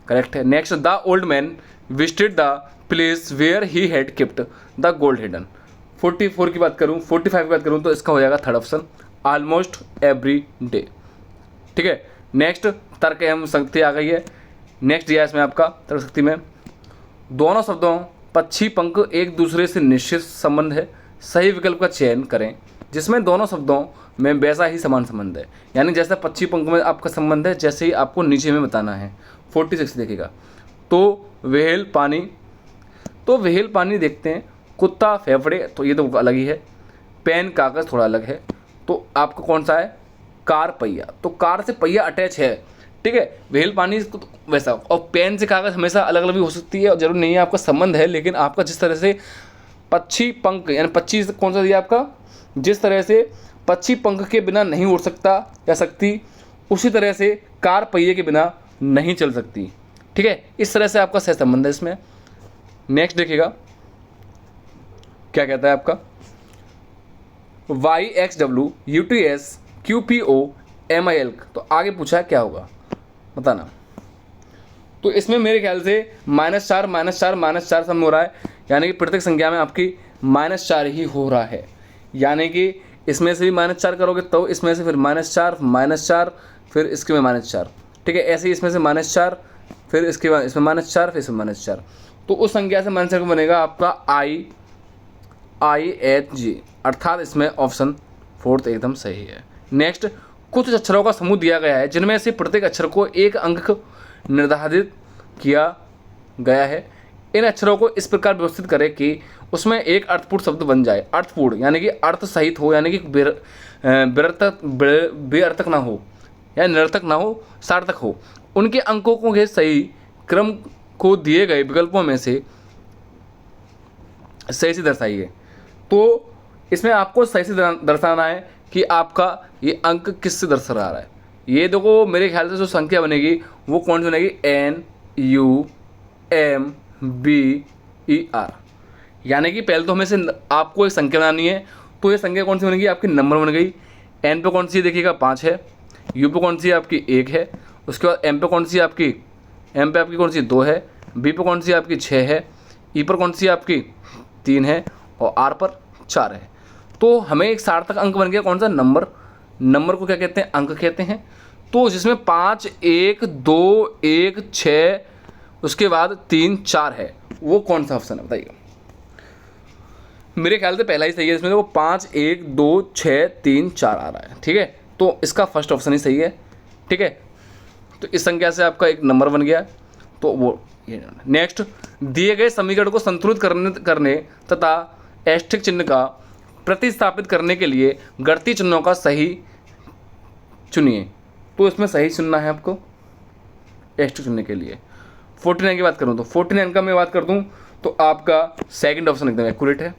करेक्ट है। Next, the old man visited the place where he had kept the gold hidden. 44 की बात करूं, 45 की बात करूं तो इसका हो जाएगा third option almost every day. ठीक है। नेक्स्ट, तर्क एवं शक्ति आ गई है। नेक्स्ट दिया इसमें आपका तर्क शक्ति में, दोनों शब्दों पक्षी पंख एक दूसरे से निश्चित संबंध है, सही विकल्प का चयन करें जिसमें दोनों शब्दों में वैसा ही समान संबंध है। यानी जैसा पक्षी पंख में आपका संबंध है जैसे ही आपको नीचे में बताना है। 46 देखिएगा, तो वेल पानी, तो वेल पानी देखते हैं। कुत्ता फेफड़े, तो ये तो अलग ही है। पेन कागज़ थोड़ा अलग है। तो आपका कौन सा है, कार पहिया। तो कार से पहिया अटैच है, ठीक है। वेल पानी तो वैसा, और पेन से कागज़ हमेशा अलग अलग भी हो सकती है और जरूर नहीं है आपका संबंध है। लेकिन आपका जिस तरह से पक्षी पंख यानी पक्षी कौन सा दिया आपका, जिस तरह से पक्षी पंख के बिना नहीं उड़ सकता या सकती, उसी तरह से कार पहिए के बिना नहीं चल सकती। ठीक है, इस तरह से आपका सहसंबंध है इसमें। नेक्स्ट देखिएगा क्या कहता है आपका, YXW UTS QPO MIL। तो आगे पूछा है क्या होगा बताना। तो इसमें मेरे ख्याल से -4 -4 -4 सब में हो रहा है, यानी कि प्रत्येक संख्या में आपकी -4 ही हो रहा है। यानी कि इसमें से भी -4 करोगे तो इसमें से फिर -4 -4 फिर इसके में -4। ठीक है, ऐसे ही इसमें से -4 फिर इसके बाद इसमें -4 फिर इसमें -4। तो उस संख्या से -4 बनेगा आपका IHG, अर्थात इसमें ऑप्शन फोर्थ एकदम सही है। नेक्स्ट, कुछ अक्षरों का समूह दिया गया है जिनमें से प्रत्येक अक्षर को एक अंक निर्धारित किया गया है। इन अक्षरों को इस प्रकार व्यवस्थित करें कि उसमें एक अर्थपूर्ण शब्द बन जाए। अर्थपूर्ण यानी कि अर्थ सहित हो, यानी कि बेअर्थक ना हो या निरर्थक ना हो, सार्थक हो। उनके अंकों को के सही क्रम को दिए गए विकल्पों में से सही से दर्शाइए। तो इसमें आपको सही से दर्शाना है कि आपका ये अंक किससे दर्शा रहा है। ये देखो मेरे ख्याल से जो संख्या बनेगी वो कौन सी बनेगी, NUMBER। यानी कि पहले तो हमें से आपको एक संख्या बनानी है। तो ये संख्या कौन सी बनेगी, आपकी नंबर बन गई। N पे कौन सी देखिएगा 5 है, U पे कौन सी आपकी 1 है, उसके बाद M पे कौन सी आपकी, M पे आपकी कौन सी 2 है, B पे कौन सी आपकी 6 है, E पर कौन सी आपकी 3 है और R पर 4 है। तो हमें एक सार्थक अंक बन गया कौन सा, नंबर। नंबर को क्या कहते हैं, अंक कहते हैं। तो जिसमें 5 1 2 1 6 उसके बाद 3 4 है, वो कौन सा ऑप्शन है बताइएगा। मेरे ख्याल से पहला ही सही है इसमें, तो 5 1 2 6 3 4 आ रहा है। ठीक है, तो इसका फर्स्ट ऑप्शन ही सही है। ठीक है, तो इस संख्या से आपका एक नंबर बन गया। तो वो नेक्स्ट, दिए गए समीकरण को संतुलित करने तथा एस्टेरिस्क चिन्ह का प्रतिस्थापित करने के लिए गणितीय चिन्हों का सही चुनिए। तो इसमें सही चुनना है आपको एस्टेरिस्क चुनने के लिए। 49 की बात करूँ तो 49 का मैं बात कर दूँ तो आपका सेकंड ऑप्शन एकदम एक्यूरेट है।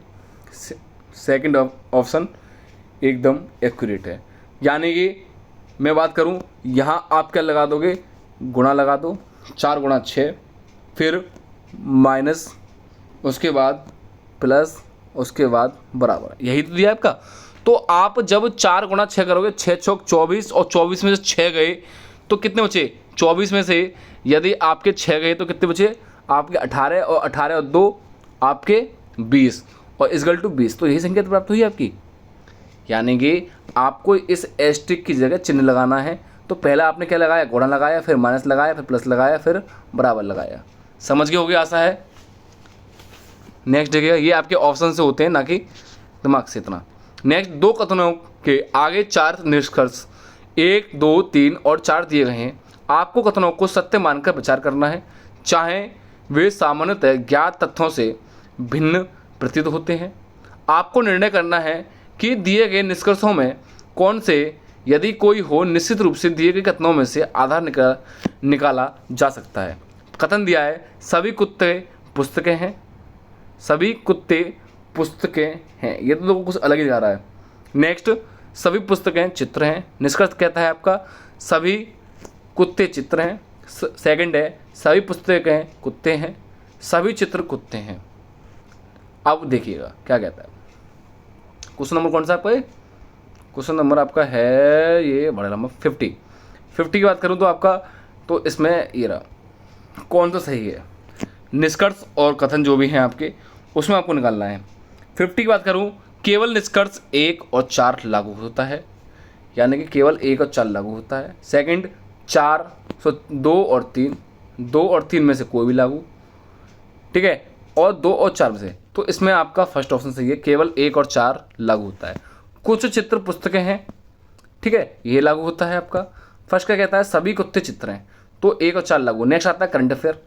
सेकंड ऑप्शन एकदम एक्यूरेट है, यानी कि मैं बात करूं यहाँ आप क्या लगा दोगे, गुणा लगा दो, 4 गुणा 6, फिर माइनस, उसके बाद प्लस, उसके बाद बराबर, यही तो दिया आपका। तो आप जब 4 गुणा 6 करोगे, 6 चौक 24 और 24 में से 6 गए तो कितने बचे, 24 में से यदि आपके 6 गए तो कितने बचे आपके 18, और 18 और 2 आपके 20, और इजगल टू 20। तो यही संख्या प्राप्त हुई आपकी, यानी कि आपको इस एस्टेरिस्क की जगह चिन्ह लगाना है। तो पहला आपने क्या लगाया, गुणा लगाया, फिर माइनस लगाया, फिर प्लस लगाया, फिर बराबर लगाया। समझ गए होगे, आशा है। नेक्स्ट देखिएगा, ये आपके ऑप्शन से होते हैं ना कि दिमाग से इतना। नेक्स्ट, 2 कथनों के आगे 4 निष्कर्ष 1, 2, 3 और 4 दिए गए हैं। आपको कथनों को सत्य मानकर विचार करना है, चाहे वे सामान्यतः ज्ञात तथ्यों से भिन्न प्रतीत होते हैं। आपको निर्णय करना है कि दिए गए निष्कर्षों में कौन से, यदि कोई हो, निश्चित रूप से दिए गए कथनों में से आधार निकाला जा सकता है। कथन दिया है, सभी कुत्ते पुस्तकें हैं। सभी कुत्ते पुस्तकें हैं, ये तो कुछ अलग ही जा रहा है। नेक्स्ट, सभी पुस्तकें चित्र हैं। निष्कर्ष कहता है आपका सभी कुत्ते चित्र हैं। सेकंड है, सभी पुस्तकें कुत्ते हैं, सभी चित्र कुत्ते हैं। अब देखिएगा क्या कहता है। क्वेश्चन नंबर कौन सा आपका, क्वेश्चन नंबर आपका है ये बड़ा लंबा 50 की बात करूं तो आपका, तो इसमें ये रहा कौन सा सही है। निष्कर्ष और कथन जो भी हैं आपके, उसमें आपको निकालना है। 50 की बात करूं, केवल निष्कर्ष 1 और 4 लागू होता है, यानी कि केवल 1 और 4 लागू होता है। सेकंड, 4 2 और 3, 2 और 3 में से कोई भी लागू, ठीक है, और 2 और 4 में से। तो इसमें आपका फर्स्ट ऑप्शन सही है, केवल 1 और 4 लागू होता है। कुछ चित्र पुस्तकें हैं, ठीक है, ये लागू होता है आपका। फर्स्ट क्या कहता है, सभी कुत्ते चित्र हैं, तो 1 और 4 लागू। नेक्स्ट आता है करंट अफेयर,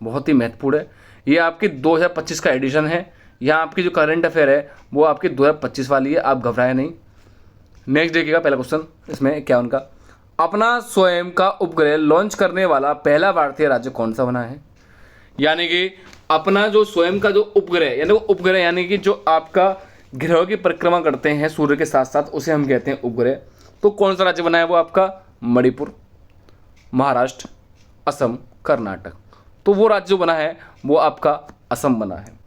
बहुत ही महत्वपूर्ण है। ये आपकी 2025 का एडिशन है। यहाँ आपकी जो करंट अफेयर है वो आपकी 2025 वाली है, आप घबराए नहीं। नेक्स्ट देखिएगा पहला क्वेश्चन, इसमें क्या उनका, अपना स्वयं का उपग्रह लॉन्च करने वाला पहला भारतीय राज्य कौन सा बना है। यानी कि अपना जो स्वयं का जो उपग्रह, यानी वो उपग्रह यानी कि जो आपका ग्रहों की परिक्रमा करते हैं सूर्य के साथ साथ, उसे हम कहते हैं उपग्रह। तो कौन सा राज्य बना है वो आपका, मणिपुर, महाराष्ट्र, असम, कर्नाटक। तो वो राज्य जो बना है वो आपका असम बना है।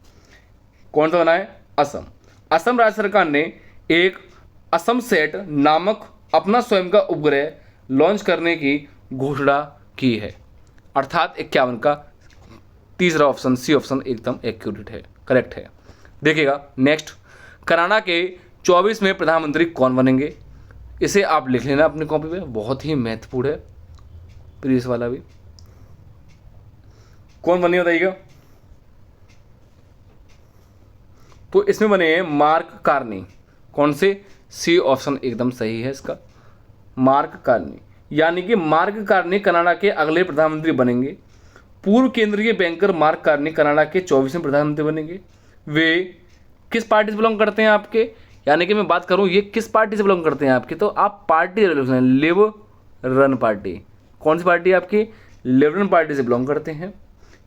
कौन सा बना है, असम। असम राज्य सरकार ने एक असम सेट नामक अपना स्वयं का उपग्रह लॉन्च करने की घोषणा की है, अर्थात 51 का तीसरा ऑप्शन सी ऑप्शन एकदम एक्यूरेट है, करेक्ट है। देखिएगा नेक्स्ट, कनाडा के 24वें प्रधानमंत्री कौन बनेंगे। इसे आप लिख लेना अपनी कॉपी पे, बहुत ही महत्वपूर्ण है, प्रीवियस वाला भी। कौन बने बताइएगा। तो इसमें बने हैं मार्क कार्नी। कौन से, सी ऑप्शन एकदम सही है इसका, मार्क कार्नी। यानी कि मार्क कार्नी कनाडा के अगले प्रधानमंत्री बनेंगे। पूर्व केंद्रीय बैंकर मार्क कार्नी कनाडा के 24वें प्रधानमंत्री बनेंगे। वे किस पार्टी से बिलोंग करते हैं आपके, यानी कि मैं बात करूं ये किस पार्टी से बिलोंग करते हैं आपके, तो आप पार्टी लिबरल पार्टी। कौन सी पार्टी आपकी, लिबरल पार्टी से बिलोंग करते हैं।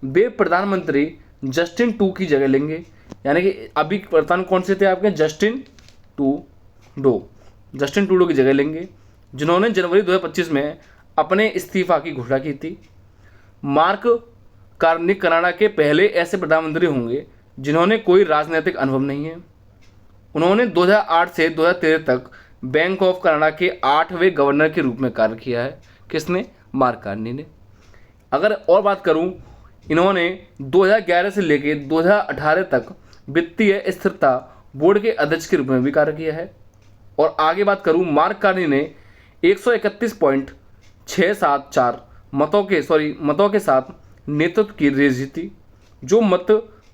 वे प्रधानमंत्री जस्टिन टू की जगह लेंगे, यानी कि अभी प्रधान कौन से थे आपके, जस्टिन टूडो की जगह लेंगे, जिन्होंने जनवरी 2025 में अपने इस्तीफा की घोषणा की थी। मार्क कार्नी कनाडा के पहले ऐसे प्रधानमंत्री होंगे जिन्होंने कोई राजनीतिक अनुभव नहीं है। उन्होंने 2008 से 2013 तक बैंक ऑफ कनाडा के 8वें गवर्नर के रूप में कार्य किया है। किसने, मार्क कार्नी ने। अगर और बात करूं, इन्होंने 2011 से लेकर 2018 तक वित्तीय स्थिरता बोर्ड के अध्यक्ष के रूप में भी कार्य किया है। और आगे बात करूं, मार्क कार्नी ने 131.674 मतों के साथ नेतृत्व की रेस जीती, जो मत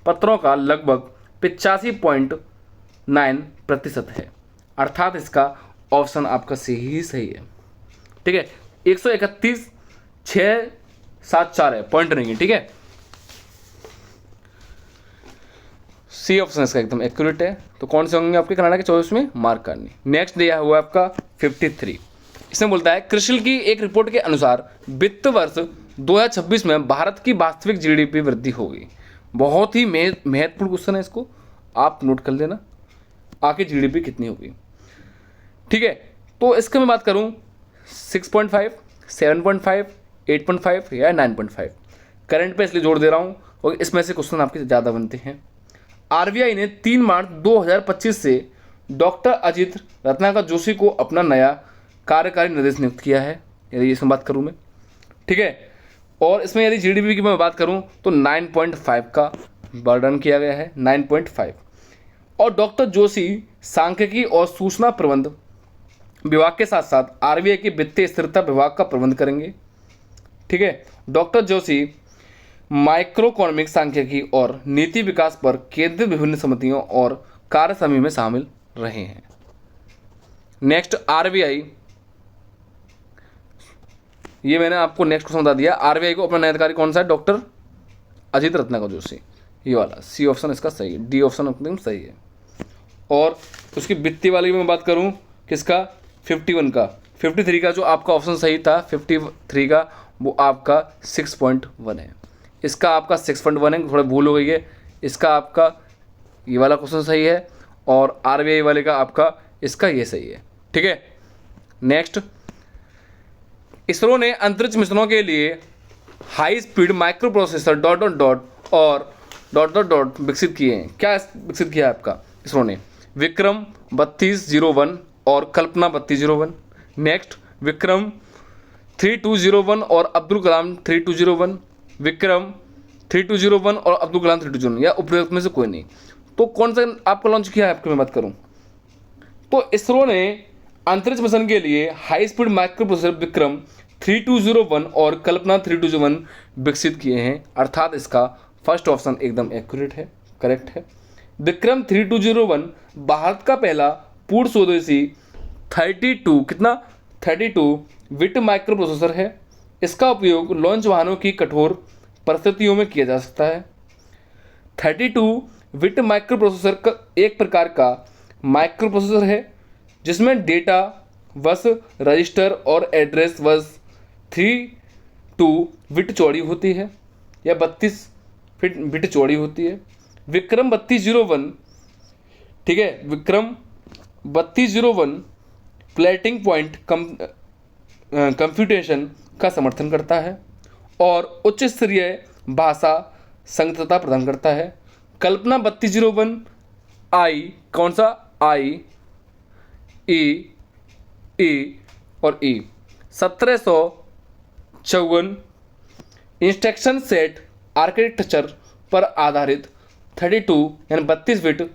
पत्रों का लगभग 85.9% है, अर्थात इसका ऑप्शन आपका सही है। ठीक है, 131,674 है, पॉइंट नहीं है, ठीक है। सी ऑप्शन इसका एकदम एक्यूरेट है। तो कौन से होंगे आपके कनाडा के 24 में? मार्क करनी। नेक्स्ट दिया हुआ है आपका 53। इसमें बोलता है क्रिसिल की एक रिपोर्ट के अनुसार वित्त वर्ष 2026 में भारत की वास्तविक जीडीपी वृद्धि होगी। बहुत ही महत्वपूर्ण क्वेश्चन है, इसको आप नोट कर लेना, आखिर जीडीपी कितनी होगी, ठीक है। तो इसकी मैं बात करूं 6.5, 7.5, 8.5 या 9.5, करंट पे इसलिए जोड़ दे रहा हूं और इसमें से क्वेश्चन आपके ज़्यादा बनते हैं। आरबीआई ने 3 मार्च 2025 से डॉक्टर अजित रत्नाकर जोशी को अपना नया कार्यकारी निर्देशक नियुक्त किया है, यदि इसमें बात करूं मैं, ठीक है। और इसमें यदि जीडीपी की मैं बात करूं तो 9.5 का वर्णन किया गया है, 9.5। और डॉक्टर जोशी सांख्यिकी और सूचना प्रबंध विभाग के साथ साथ आरबीआई के वित्तीय स्थिरता विभाग का प्रबंध करेंगे, ठीक है। डॉक्टर जोशी माइक्रोइकोनॉमिक सांख्यिकी और नीति विकास पर केंद्रित विभिन्न समितियों और कार्य समिति में शामिल रहे हैं। नेक्स्ट आरबीआई, ये मैंने आपको नेक्स्ट क्वेश्चन बता दिया। आरबीआई को अपना नया अधिकारी कौन सा है? डॉक्टर अजित रत्नाकर जोशी, ये वाला सी ऑप्शन इसका सही है, डी ऑप्शन एकदम सही है। और उसकी वित्तीय वाली में बात करूं किसका? 51 का, 53 का जो आपका ऑप्शन सही था 53 का, वो आपका 6.1 है। इसका आपका 6.1 है, थोड़ा भूल हो गई है। इसका आपका ये वाला क्वेश्चन सही है और आरबीआई वाले का आपका इसका ये सही है, ठीक है। नेक्स्ट, इसरो ने अंतरिक्ष मिशनों के लिए high speed micro processor dot विकसित किए हैं। क्या विकसित किया है आपका इसरो ने? विक्रम 3201 और कल्पना 3201। नेक्स्ट, विक्रम 3201 और अब्दुल कलाम 3201, विक्रम 3201 और अब्दुल कलाम 3201, या उपयुक्त में से कोई नहीं। तो कौन सा आपको लॉन्च किया है आपकी मैं बात करूं तो इसरो ने अंतरिक्ष मिशन के लिए high speed micro processor Vikram 3201 और कल्पना 3201 विकसित किए हैं, अर्थात इसका फर्स्ट ऑप्शन एकदम एक्यूरेट है, करेक्ट है। विक्रम 3201 भारत का पहला पूर्ण स्वदेशी 32 बिट माइक्रो प्रोसेसर है। इसका उपयोग लॉन्च वाहनों की कठोर परिस्थितियों में किया जा सकता है। 32 बिट माइक्रो प्रोसेसर एक प्रकार का माइक्रो प्रोसेसर है जिसमें डेटा बस, रजिस्टर और एड्रेस बस 32 बिट चौड़ी होती है या 32 बिट चौड़ी होती है। विक्रम 3201, ठीक है, विक्रम 3201 फ्लोटिंग पॉइंट कंप्यूटेशन का समर्थन करता है और उच्च स्तरीय भाषा संगतता प्रदान करता है। कल्पना 3201 आई, कौन सा? आई, ई और ई 1754 इंस्ट्रक्शन सेट आर्किटेक्चर पर आधारित 32 यानी 32 bit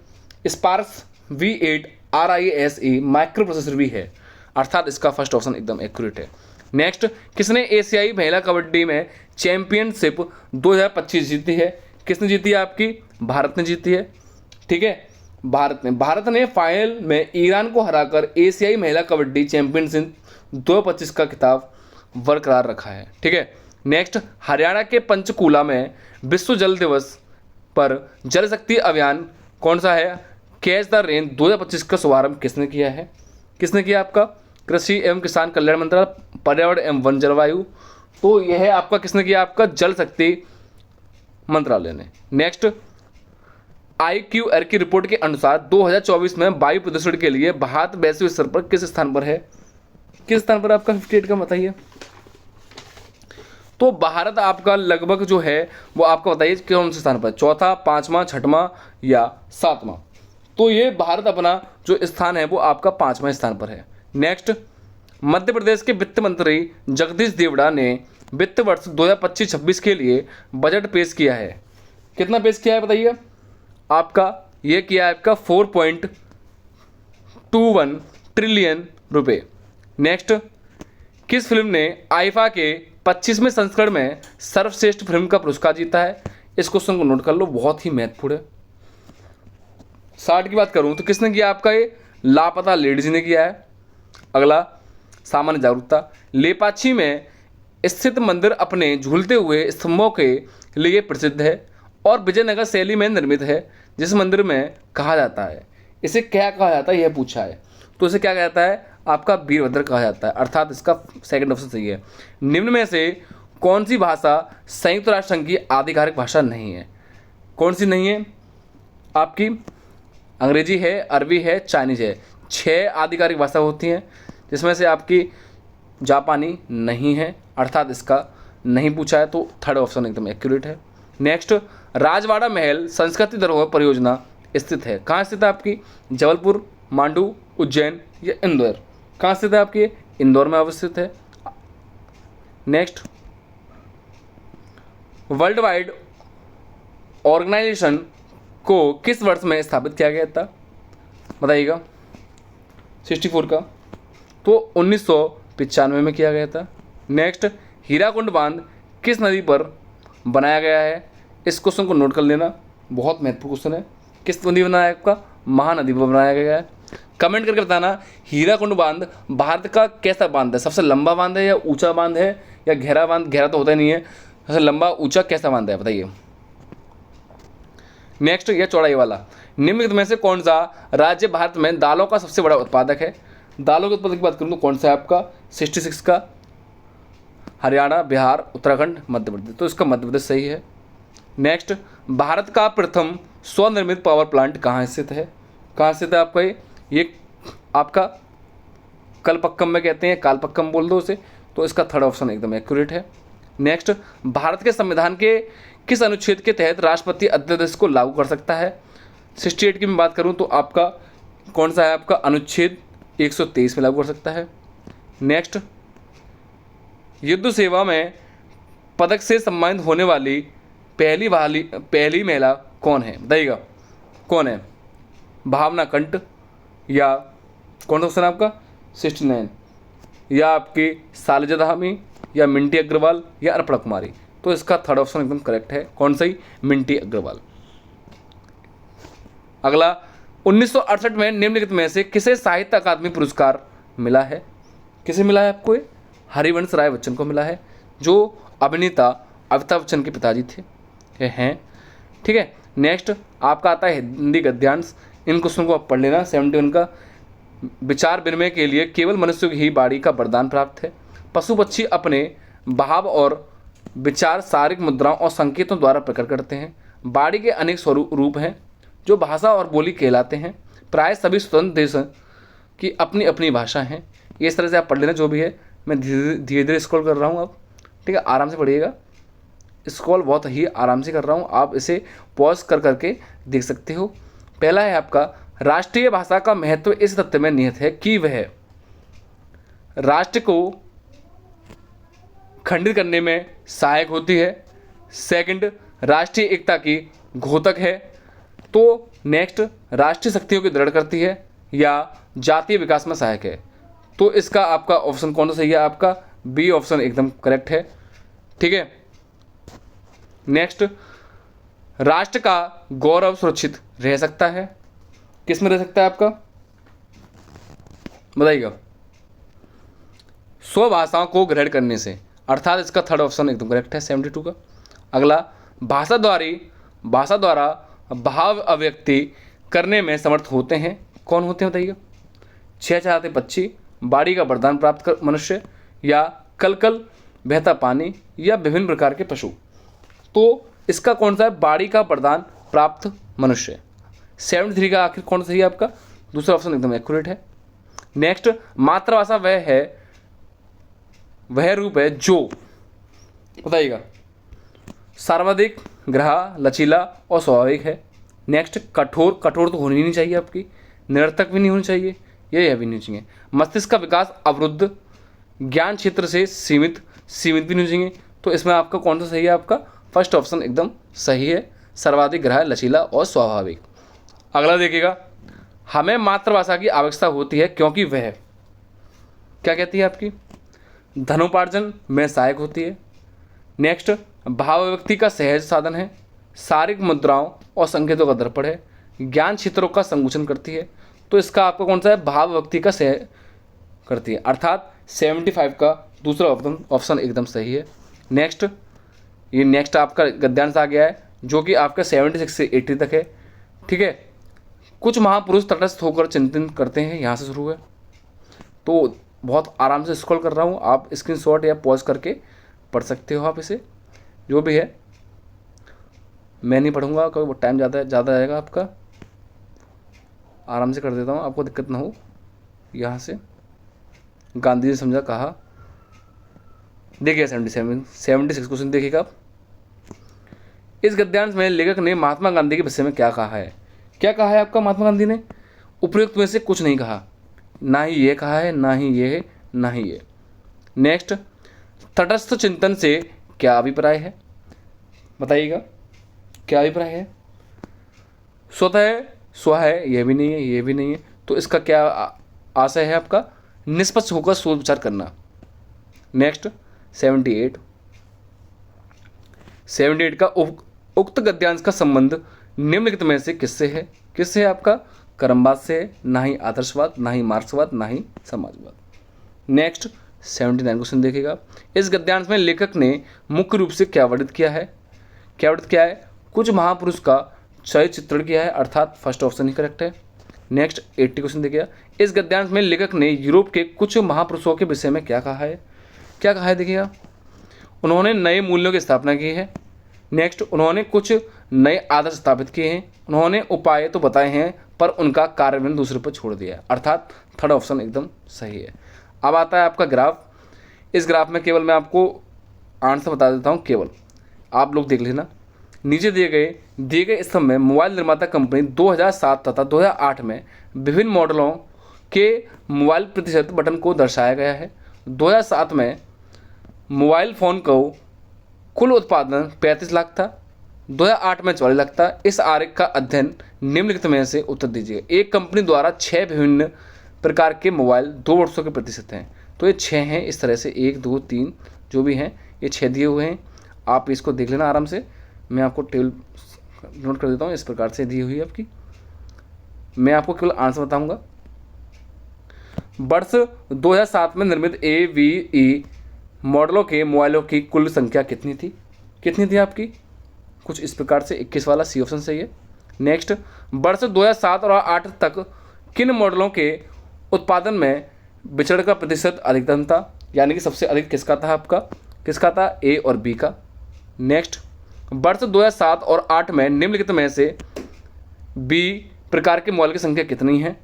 sparks V8 RISC micro processor भी है, अर्थात इसका फर्स्ट ऑप्शन एकदम एक्यूरेट है। नेक्स्ट, किसने एशियाई महिला कबड्डी में चैंपियनशिप 2025 जीती है? किसने जीती है? आपकी भारत ने जीती है, ठीक है। भारत ने फाइनल में ईरान को हराकर एशियाई महिला कबड्डी चैंपियनशिप 2025 का खिताब बरकरार रखा है, ठीक है। नेक्स्ट, हरियाणा के पंचकूला में विश्व जल दिवस पर जल शक्ति अभियान कौन सा है? कैच द रेन 2025 का शुभारंभ किसने किया है? किसने किया? आपका कृषि एवं किसान कल्याण मंत्रालय, पर्यावरण एवं वन जलवायु। तो यह है आपका किसने किया? आपका जल शक्ति मंत्रालय ने। नेक्स्ट, IQR की रिपोर्ट के अनुसार 2024 में वायु प्रदूषण के लिए भारत वैश्विक स्तर पर किस स्थान पर है? किस स्थान पर आपका 58 का बताइए। तो भारत आपका लगभग जो है वो आपका बताइए कौन से स्थान पर? चौथा, पांचवा, छठवां या सातवां? तो ये भारत अपना जो स्थान है वो आपका 5वां स्थान पर है। नेक्स्ट, मध्य प्रदेश के वित्त मंत्री जगदीश देवड़ा ने वित्त वर्ष 2025-26 के लिए बजट पेश किया है। कितना पेश किया है बताइए? आपका ये किया है आपका 4.21 ट्रिलियन रुपए। नेक्स्ट, किस फिल्म ने आईफा के 25वें संस्करण में सर्वश्रेष्ठ फिल्म का पुरस्कार जीता है? इस क्वेश्चन को नोट कर लो, बहुत ही महत्वपूर्ण है। 60 की बात करूं तो किसने किया? आपका ये लापता लेडीज ने किया है। अगला, सामान्य जागरूकता। लेपाक्षी में स्थित मंदिर अपने झूलते हुए स्तंभों के लिए प्रसिद्ध है और विजयनगर शैली में निर्मित है। जिस मंदिर में कहा जाता है, इसे क्या कहा जाता है, यह पूछा है, तो इसे क्या कहा जाता है, आपका वीरभद्र कहा जाता है, अर्थात इसका सेकंड ऑप्शन सही है। निम्न में से कौन सी भाषा संयुक्त राष्ट्र संघ की आधिकारिक भाषा नहीं है? कौन सी नहीं है? आपकी अंग्रेजी है, अरबी है, चाइनीज है। 6 आधिकारिक भाषा होती हैं, जिसमें से आपकी जापानी नहीं है, अर्थात इसका नहीं पूछा है, तो थर्ड ऑप्शन एकदम एक्यूरेट है। नेक्स्ट, राजवाड़ा महल संस्कृति धरोहर परियोजना स्थित है, कहाँ स्थित है आपकी? जबलपुर, मांडू, उज्जैन या इंदौर? कहाँ स्थित है आपकी? इंदौर में अवस्थित है। नेक्स्ट, वर्ल्ड वाइड ऑर्गेनाइजेशन को किस वर्ष में स्थापित किया गया था? बताइएगा। 64 का, तो 1995 में किया गया था। नेक्स्ट, हीराकुंड बांध किस नदी पर बनाया गया है? इस क्वेश्चन को नोट कर लेना, बहुत महत्वपूर्ण क्वेश्चन है। किस नदी बनाया है आपका? महानदी पर बनाया गया है। कमेंट करके बताना, हीराकुंड बांध भारत का कैसा बांध है? सबसे लंबा बांध है या ऊंचा बांध है या गहरा बांध? गहरा तो होता ही नहीं है, सबसे लंबा ऊंचा कैसा बांध है, बताइए। नेक्स्ट, यह चौड़ाई वाला, निम्नलिखित में से कौन सा राज्य भारत में दालों का सबसे बड़ा उत्पादक है? दालों के उत्पादक की बात करूँ तो कौन सा है आपका? 66 का, हरियाणा, बिहार, उत्तराखंड, मध्य प्रदेश, तो इसका मध्य प्रदेश सही है। नेक्स्ट, भारत का प्रथम स्वनिर्मित पावर प्लांट कहाँ स्थित है? कहाँ स्थित है आपका? ये आपका कलपक्कम में कहते हैं, कालपक्कम बोल दो उसे, तो इसका थर्ड ऑप्शन एकदम एक्यूरेट है। नेक्स्ट, भारत के संविधान के किस अनुच्छेद के तहत राष्ट्रपति अध्यादेश को लागू कर सकता है? 68 की मैं बात करूं तो आपका कौन सा है? आपका अनुच्छेद 123 में लागू कर सकता है। नेक्स्ट, युद्ध सेवा में पदक से सम्मानित होने वाली पहली महिला कौन है? बताइएगा, कौन है? भावना कंठ या कौन सा ऑप्शन है आपका? 69 या आपकी शालिजा धामी या मिंटी अग्रवाल या अर्पणा कुमारी? तो इसका थर्ड ऑप्शन एकदम करेक्ट है। कौन सी? मिंटी अग्रवाल। अगला, 1968 में निम्नलिखित में से किसे साहित्य अकादमी पुरस्कार मिला है? किसे मिला है आपको? हरिवंश राय बच्चन को मिला है, जो अभिनेता अमिताभ बच्चन के पिताजी थे, ये हैं, ठीक है। नेक्स्ट, आपका आता है हिंदी गद्यांश। इन क्वेश्चन को आप पढ़ लेना। 71 का, विचार विनिमय के लिए केवल मनुष्य की ही वाणी का वरदान प्राप्त है। पशु पक्षी अपने भाव और विचार शारीरिक मुद्राओं और संकेतों द्वारा प्रकट करते हैं। वाणी के अनेक स्वरूप रूप हैं जो भाषा और बोली कहलाते हैं। प्राय सभी स्वतंत्र देश की अपनी अपनी भाषा हैं। ये इस तरह से आप पढ़ लेना जो भी है। मैं धीरे धीरे स्क्रॉल कर रहा हूँ, आप ठीक है, आराम से पढ़िएगा। स्क्रॉल बहुत ही आराम से कर रहा हूँ, आप इसे पॉज कर करके देख सकते हो। पहला है आपका, राष्ट्रीय भाषा का महत्व इस तथ्य में निहित है कि वह राष्ट्र को खंडित करने में सहायक होती है। सेकंड, राष्ट्रीय एकता की घोतक है। तो नेक्स्ट, राष्ट्रीय शक्तियों की दृढ़ करती है या जातीय विकास में सहायक है। तो इसका आपका ऑप्शन कौन सा सही है? आपका बी ऑप्शन एकदम करेक्ट है, ठीक है। नेक्स्ट, राष्ट्र का गौरव सुरक्षित रह सकता है। किस में रह सकता है आपका? बताइएगा। स्वभाषाओं को ग्रहण करने से, अर्थात इसका थर्ड ऑप्शन एकदम करेक्ट है, 72 का। अगला, भाषा द्वारा भाव अभिव्यक्ति करने में समर्थ होते हैं। कौन होते हैं बताइएगा? छहचहाते पक्षी, बाड़ी का वरदान प्राप्त कर मनुष्य, या कलकल बहता पानी, या विभिन्न प्रकार के पशु। तो इसका कौन सा है? बाड़ी का वरदान प्राप्त मनुष्य। 73 का आखिर कौन सही है आपका? दूसरा ऑप्शन एकदम एक्यूरेट है। नेक्स्ट, मातृभाषा वह रूप है जो, बताइएगा, सर्वाधिक ग्राह्य, लचीला और स्वाभाविक है। नेक्स्ट, कठोर तो होनी नहीं चाहिए आपकी, निरर्थक भी नहीं होनी चाहिए, यह भी नहीं चाहिए। मस्तिष्क का विकास अवरुद्ध, ज्ञान क्षेत्र से सीमित भी नहीं चाहिए। तो इसमें आपका कौन सा सही है? आपका फर्स्ट ऑप्शन एकदम सही है, सर्वाधिक ग्राह्य, लचीला और स्वाभाविक। अगला देखिएगा, हमें मातृभाषा की आवश्यकता होती है क्योंकि वह क्या कहती है आपकी? धनोपार्जन में सहायक होती है। नेक्स्ट, भाव व्यक्ति का सहज साधन है, शारीरिक मुद्राओं और संकेतों का दर्पण है, ज्ञान क्षेत्रों का संकुचन करती है। तो इसका आपका कौन सा है? भाव व्यक्ति का सहज करती है, अर्थात 75 का दूसरा ऑप्शन एकदम सही है। नेक्स्ट, ये नेक्स्ट आपका गद्यांश आ गया है जो कि आपका 76 से 80 तक है। ठीक है, कुछ महापुरुष तटस्थ होकर चिंतन करते हैं, यहाँ से शुरू है। तो बहुत आराम से स्क्रॉल कर रहा हूँ, आप स्क्रीनशॉट या पॉज करके पढ़ सकते हो आप इसे, जो भी है। मैं नहीं पढ़ूंगा क्योंकि टाइम ज़्यादा आएगा आपका। आराम से कर देता हूँ, आपको दिक्कत ना हो। यहाँ से गांधी जी समझा कहा, देखिए 76 क्वेश्चन देखिएगा आप। इस गद्यांश में लेखक ने महात्मा गांधी के विषय में क्या कहा है? क्या कहा है आपका महात्मा गांधी ने? उपयुक्त में से कुछ नहीं कहा, ना ही ये कहा है, ना ही ये है, ना ही ये। नेक्स्ट, तटस्थ चिंतन से क्या अभिप्राय है? बताइएगा क्या अभिप्राय है? स्वतः स्व है, यह भी नहीं है, यह भी नहीं है, तो इसका क्या आशय है आपका? निष्पक्ष होकर सोच विचार करना। नेक्स्ट 78 का उक्त गद्यांश का संबंध निम्नलिखित में से किससे है? किससे है आपका? कर्मवाद से है, ना ही आदर्शवाद, ना ही मार्क्सवाद, ना ही समाजवाद। नेक्स्ट 79 क्वेश्चन देखिएगा। इस गद्यांश में लेखक ने मुख्य रूप से क्या वर्णित किया है? क्या वर्णित किया है? कुछ महापुरुष का सही चित्रण किया है, अर्थात फर्स्ट ऑप्शन ही करेक्ट है। नेक्स्ट 80 क्वेश्चन देखिएगा। इस गद्यांश में लेखक ने यूरोप के कुछ महापुरुषों के विषय में क्या कहा है? क्या कहा है देखिएगा। उन्होंने नए मूल्यों की स्थापना की है। नेक्स्ट, उन्होंने कुछ नए आदर्श स्थापित किए हैं। उन्होंने उपाय तो बताए हैं पर उनका कार्यान्वयन दूसरे पर छोड़ दिया है, अर्थात थर्ड ऑप्शन एकदम सही है। अब आता है आपका ग्राफ। इस ग्राफ में केवल मैं आपको आंसर बता देता हूँ, केवल आप लोग देख लेना। नीचे दिए गए स्तंभ में मोबाइल निर्माता कंपनी 2007 तथा 2008 में विभिन्न मॉडलों के मोबाइल प्रतिशत बटन को दर्शाया गया है। 2007 में मोबाइल फ़ोन को कुल उत्पादन 35 लाख था, 2008 में 44 लाख था। इस आरेख का अध्ययन निम्नलिखित में से उत्तर दीजिए। एक कंपनी द्वारा 6 विभिन्न प्रकार के मोबाइल 2 वर्षों के प्रतिशत हैं, तो ये 6 हैं इस तरह से, 1 2 3 जो भी हैं ये 6 दिए हुए हैं। आप इसको देख लेना आराम से, मैं आपको टेबल नोट कर देता हूँ। इस प्रकार से दी हुई है आपकी, मैं आपको केवल आंसर बताऊंगा। वर्ष 2007 में निर्मित AVE मॉडलों के मोबाइलों की कुल संख्या कितनी थी? कितनी थी आपकी? कुछ इस प्रकार से 21 वाला सी ऑप्शन सही है। नेक्स्ट, वर्ष 2007 और 2008 तक किन मॉडलों के उत्पादन में विचरण का प्रतिशत अधिकतम था? यानी कि सबसे अधिक किसका था आपका? किसका था? A और B का। नेक्स्ट, वर्ष 2007 और 8 में निम्नलिखित में से B प्रकार के मोबाइल की संख्या कितनी है?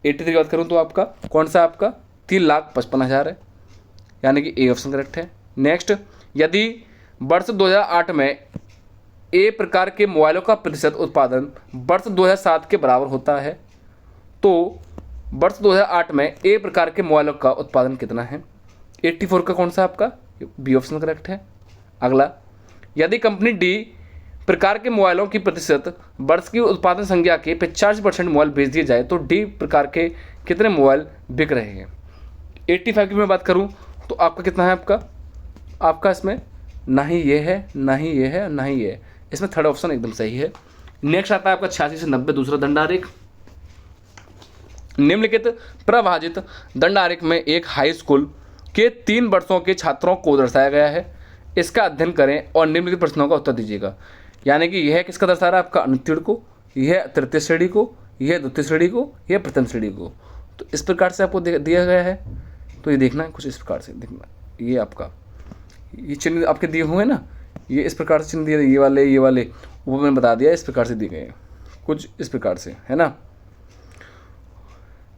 83 की बात करूँ तो आपका कौन सा? आपका 3,55,000 है, यानी कि A ऑप्शन करेक्ट है। नेक्स्ट, यदि वर्ष 2008 में A प्रकार के मोबाइलों का प्रतिशत उत्पादन वर्ष 2007 के बराबर होता है, तो वर्ष 2008 में A प्रकार के मोबाइलों का उत्पादन कितना है? 84 का कौन सा आपका? B ऑप्शन करेक्ट है। अगला, यदि कंपनी D प्रकार के मोबाइलों की प्रतिशत वर्ष की उत्पादन संख्या के 50% मोबाइल बेच दिए जाए तो D प्रकार के कितने मोबाइल बिक रहे हैं? 85 की मैं बात करूं तो आपका कितना है? आपका इसमें ना ही ये है, ना ही ये है, ना ही ये है, इसमें थर्ड ऑप्शन एकदम सही है। नेक्स्ट आता है आपका 86 से 90 दूसरा दंड आरेख। निम्नलिखित प्रभाजित दंड आरेख में एक हाई स्कूल के 3 वर्षों के छात्रों को दर्शाया गया है। इसका अध्ययन करें और निम्नलिखित प्रश्नों का उत्तर दीजिएगा। यानी कि यह किसका दर्शा रहा है? आपका अनुत्तीर्ण को, यह तृतीय श्रेणी को, यह द्वितीय श्रेणी को, यह प्रथम श्रेणी को। तो इस प्रकार से आपको दिया गया है, तो ये देखना है कुछ इस प्रकार से देखना। ये आपका ये चिन्ह आपके दिए हुए हैं ना, ये इस प्रकार से चिन्ह दिए, ये वाले वो मैंने बता दिया, इस प्रकार से दिए गए हैं कुछ इस प्रकार से, है ना।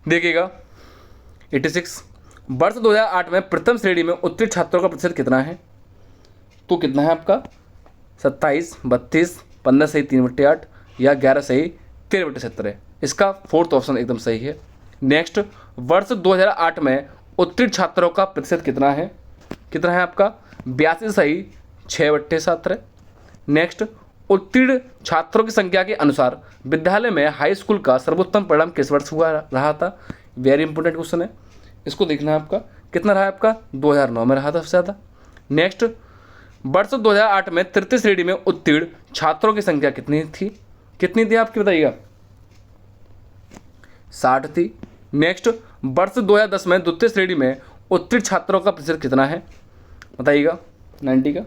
देखिएगा 86, वर्ष 2008 में प्रथम श्रेणी में उत्तीर्ण छात्रों का प्रतिशत कितना है? तो कितना है आपका? 27, 32, 15 सही 3/8 या 11 सही 13/70 है। इसका फोर्थ ऑप्शन एकदम सही है। नेक्स्ट, वर्ष 2008 में उत्तीर्ण छात्रों का प्रतिशत कितना है? कितना है आपका? 82 सही 6/7 है। नेक्स्ट, उत्तीर्ण छात्रों की संख्या के अनुसार विद्यालय में हाई स्कूल का सर्वोत्तम परिणाम किस वर्ष हुआ रहा था? वेरी इंपॉर्टेंट क्वेश्चन है, इसको देखना है आपका। कितना रहा है आपका? 2009 में रहा था सबसे ज़्यादा। नेक्स्ट, वर्ष 2008 में तृतीय श्रेणी में उत्तीर्ण छात्रों की संख्या कितनी थी? कितनी थी आपकी बताइएगा? 60 थी। नेक्स्ट, वर्ष 2010 में द्वितीय श्रेणी में उत्तीर्ण छात्रों का प्रतिशत कितना है बताइएगा। 90 का,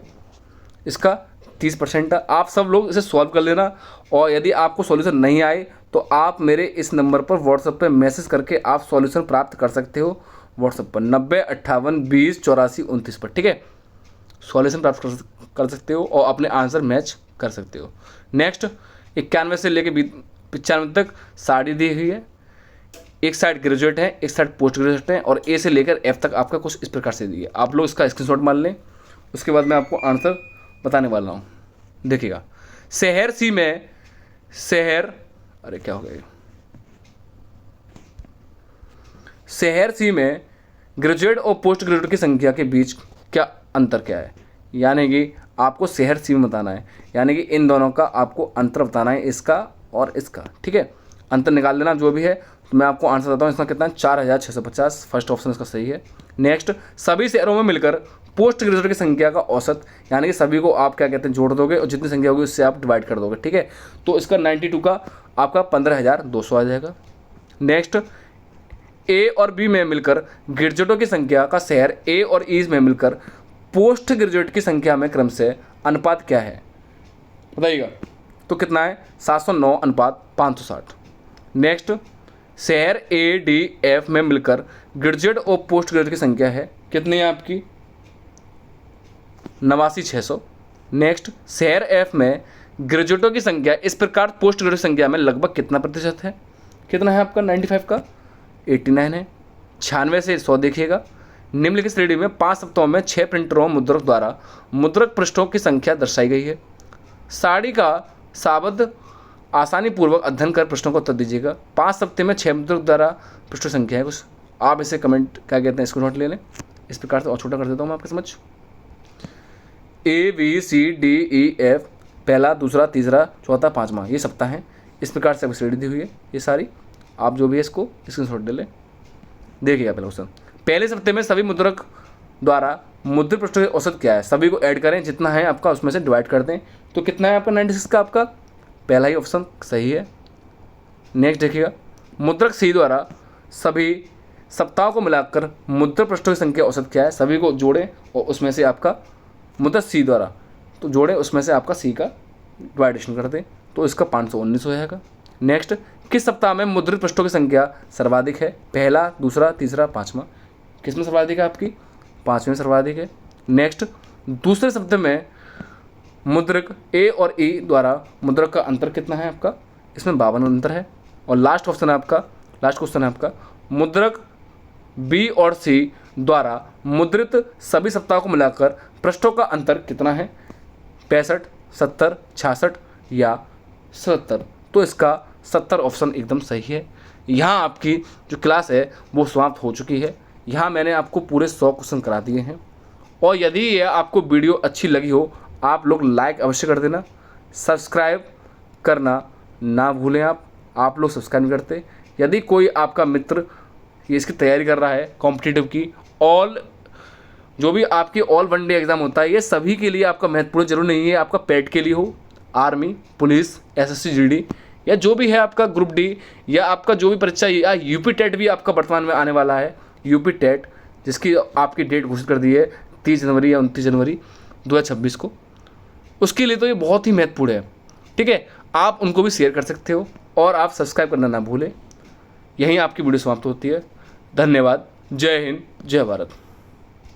इसका 30% है। आप सब लोग इसे सॉल्व कर लेना, और यदि आपको सॉल्यूशन नहीं आए तो आप मेरे इस नंबर पर व्हाट्सएप पे मैसेज करके आप सॉल्यूशन प्राप्त कर सकते हो व्हाट्सएप पर 90 58 20 84 29 पर, ठीक है। सॉल्यूशन प्राप्त कर सकते हो और अपने आंसर मैच कर सकते हो। नेक्स्ट 91 से लेके 95 तक साड़ी दी हुई है। एक साइड ग्रेजुएट है, एक साइड पोस्ट ग्रेजुएट है, और ए से लेकर एफ तक आपका कुछ इस प्रकार से दी है। आप लोग इसका स्क्रीनशॉट मान लें, उसके बाद मैं आपको आंसर बताने वाला हूँ। देखिएगा, शहर सी में अरे क्या हो गया, शहर सी में ग्रेजुएट और पोस्ट ग्रेजुएट की संख्या के बीच क्या अंतर क्या है, यानी कि आपको शहर सी में बताना है, यानी कि इन दोनों का आपको अंतर बताना है, इसका और इसका, ठीक है। अंतर निकाल लेना जो भी है। तो मैं आपको आंसर देता हूँ, इसका कितना है 4650, फर्स्ट ऑप्शन इसका सही है। नेक्स्ट, सभी शहरों में मिलकर पोस्ट ग्रेजुएट की संख्या का औसत, यानी कि सभी को आप क्या कहते हैं जोड़ दोगे और जितनी संख्या होगी उससे आप डिवाइड कर दोगे, ठीक है। तो इसका 92 का आपका 15200 आ जाएगा। नेक्स्ट, ए और बी में मिलकर ग्रेजुएटों की संख्या का शहर ए और ई में मिलकर पोस्ट ग्रेजुएट की संख्या में क्रम से अनुपात क्या है बताइएगा। तो कितना है 709 अनुपात 560। नेक्स्ट, शहर ए डी एफ में मिलकर ग्रेजुएट और पोस्ट ग्रेजुएट की संख्या है कितनी है आपकी 89,600। नेक्स्ट, शहर एफ में ग्रेजुएटों की संख्या इस प्रकार पोस्ट ग्रेजुएट संख्या में लगभग कितना प्रतिशत है, कितना है आपका 95 का 89 है। 96 से 100 देखिएगा। निम्नलिखित श्रेणी में 5 सप्ताहों में 6 प्रिंटरों मुद्रक द्वारा मुद्रक पृष्ठों की संख्या दर्शाई गई है। साड़ी का साबद्ध आसानी पूर्वक अध्ययन कर प्रश्नों का उत्तर दीजिएगा। 5 सप्ताह में 6 मुद्रक द्वारा पृष्ठों संख्या है कुछ, आप इसे कमेंट क्या कहते हैं इसको नोट ले लें। इस प्रकार से और छोटा कर देता हूँ मैं आपके समझ। A B C D E F, पहला दूसरा तीसरा चौथा पाँचवा, ये सप्ताह हैं। इस प्रकार से श्रेणी दी हुई है ये सारी, आप जो भी है इसको स्क्रीनशॉट ले लें। देखिए पहले क्वेश्चन, पहले सप्ताह में सभी मुद्रक द्वारा मुद्रित पृष्ठों की औसत क्या है, सभी को ऐड करें, जितना है आपका उसमें से डिवाइड कर दें। तो कितना है आपका 96 का, आपका पहला ही ऑप्शन सही है। नेक्स्ट देखिएगा, मुद्रक सी द्वारा सभी सप्ताहों को मिलाकर मुद्रक पृष्ठों की संख्या औसत क्या है, सभी को जोड़ें और उसमें से आपका मुद्रक सी द्वारा तो जोड़ें, उसमें से आपका सी का डिवाइडेशन कर दें, तो इसका 519 हो जाएगा। नेक्स्ट, किस सप्ताह में मुद्रित पृष्ठों की संख्या सर्वाधिक है, पहला दूसरा तीसरा पाँचवा, किसमें सर्वाधिक है आपकी 5वें सर्वाधिक है। नेक्स्ट, दूसरे सप्ताह में मुद्रक ए और ई द्वारा मुद्रक का अंतर कितना है आपका, इसमें 52 अंतर है। और लास्ट क्वेश्चन है आपका मुद्रक बी और सी द्वारा मुद्रित सभी सप्ताहों को मिलाकर पृष्ठों का अंतर कितना है, 65 70 66 या 77। तो इसका 70 ऑप्शन एकदम सही है। यहाँ आपकी जो क्लास है वो समाप्त हो चुकी है। यहाँ मैंने आपको पूरे 100 क्वेश्चन करा दिए हैं, और यदि ये आपको वीडियो अच्छी लगी हो आप लोग लाइक अवश्य कर देना, सब्सक्राइब करना ना भूलें। आप लोग सब्सक्राइब नहीं करते। यदि कोई आपका मित्र ये इसकी तैयारी कर रहा है कॉम्पिटिटिव की, जो भी आपकी ऑल वन डे एग्ज़ाम होता है, ये सभी के लिए आपका महत्वपूर्ण जरूरी नहीं है आपका पेट के लिए हो, आर्मी पुलिस एसएससी जीडी या जो भी है आपका ग्रुप डी, या आपका जो भी परीक्षा, या यूपी टेट भी आपका वर्तमान में आने वाला है, यूपी टेट जिसकी आपकी डेट घोषित कर दी है 30 जनवरी या 29 जनवरी 2026 को, उसके लिए तो ये बहुत ही महत्वपूर्ण है, ठीक है। आप उनको भी शेयर कर सकते हो और आप सब्सक्राइब करना ना भूलें। यहीं आपकी वीडियो समाप्त होती है। धन्यवाद। जय हिंद, जय भारत।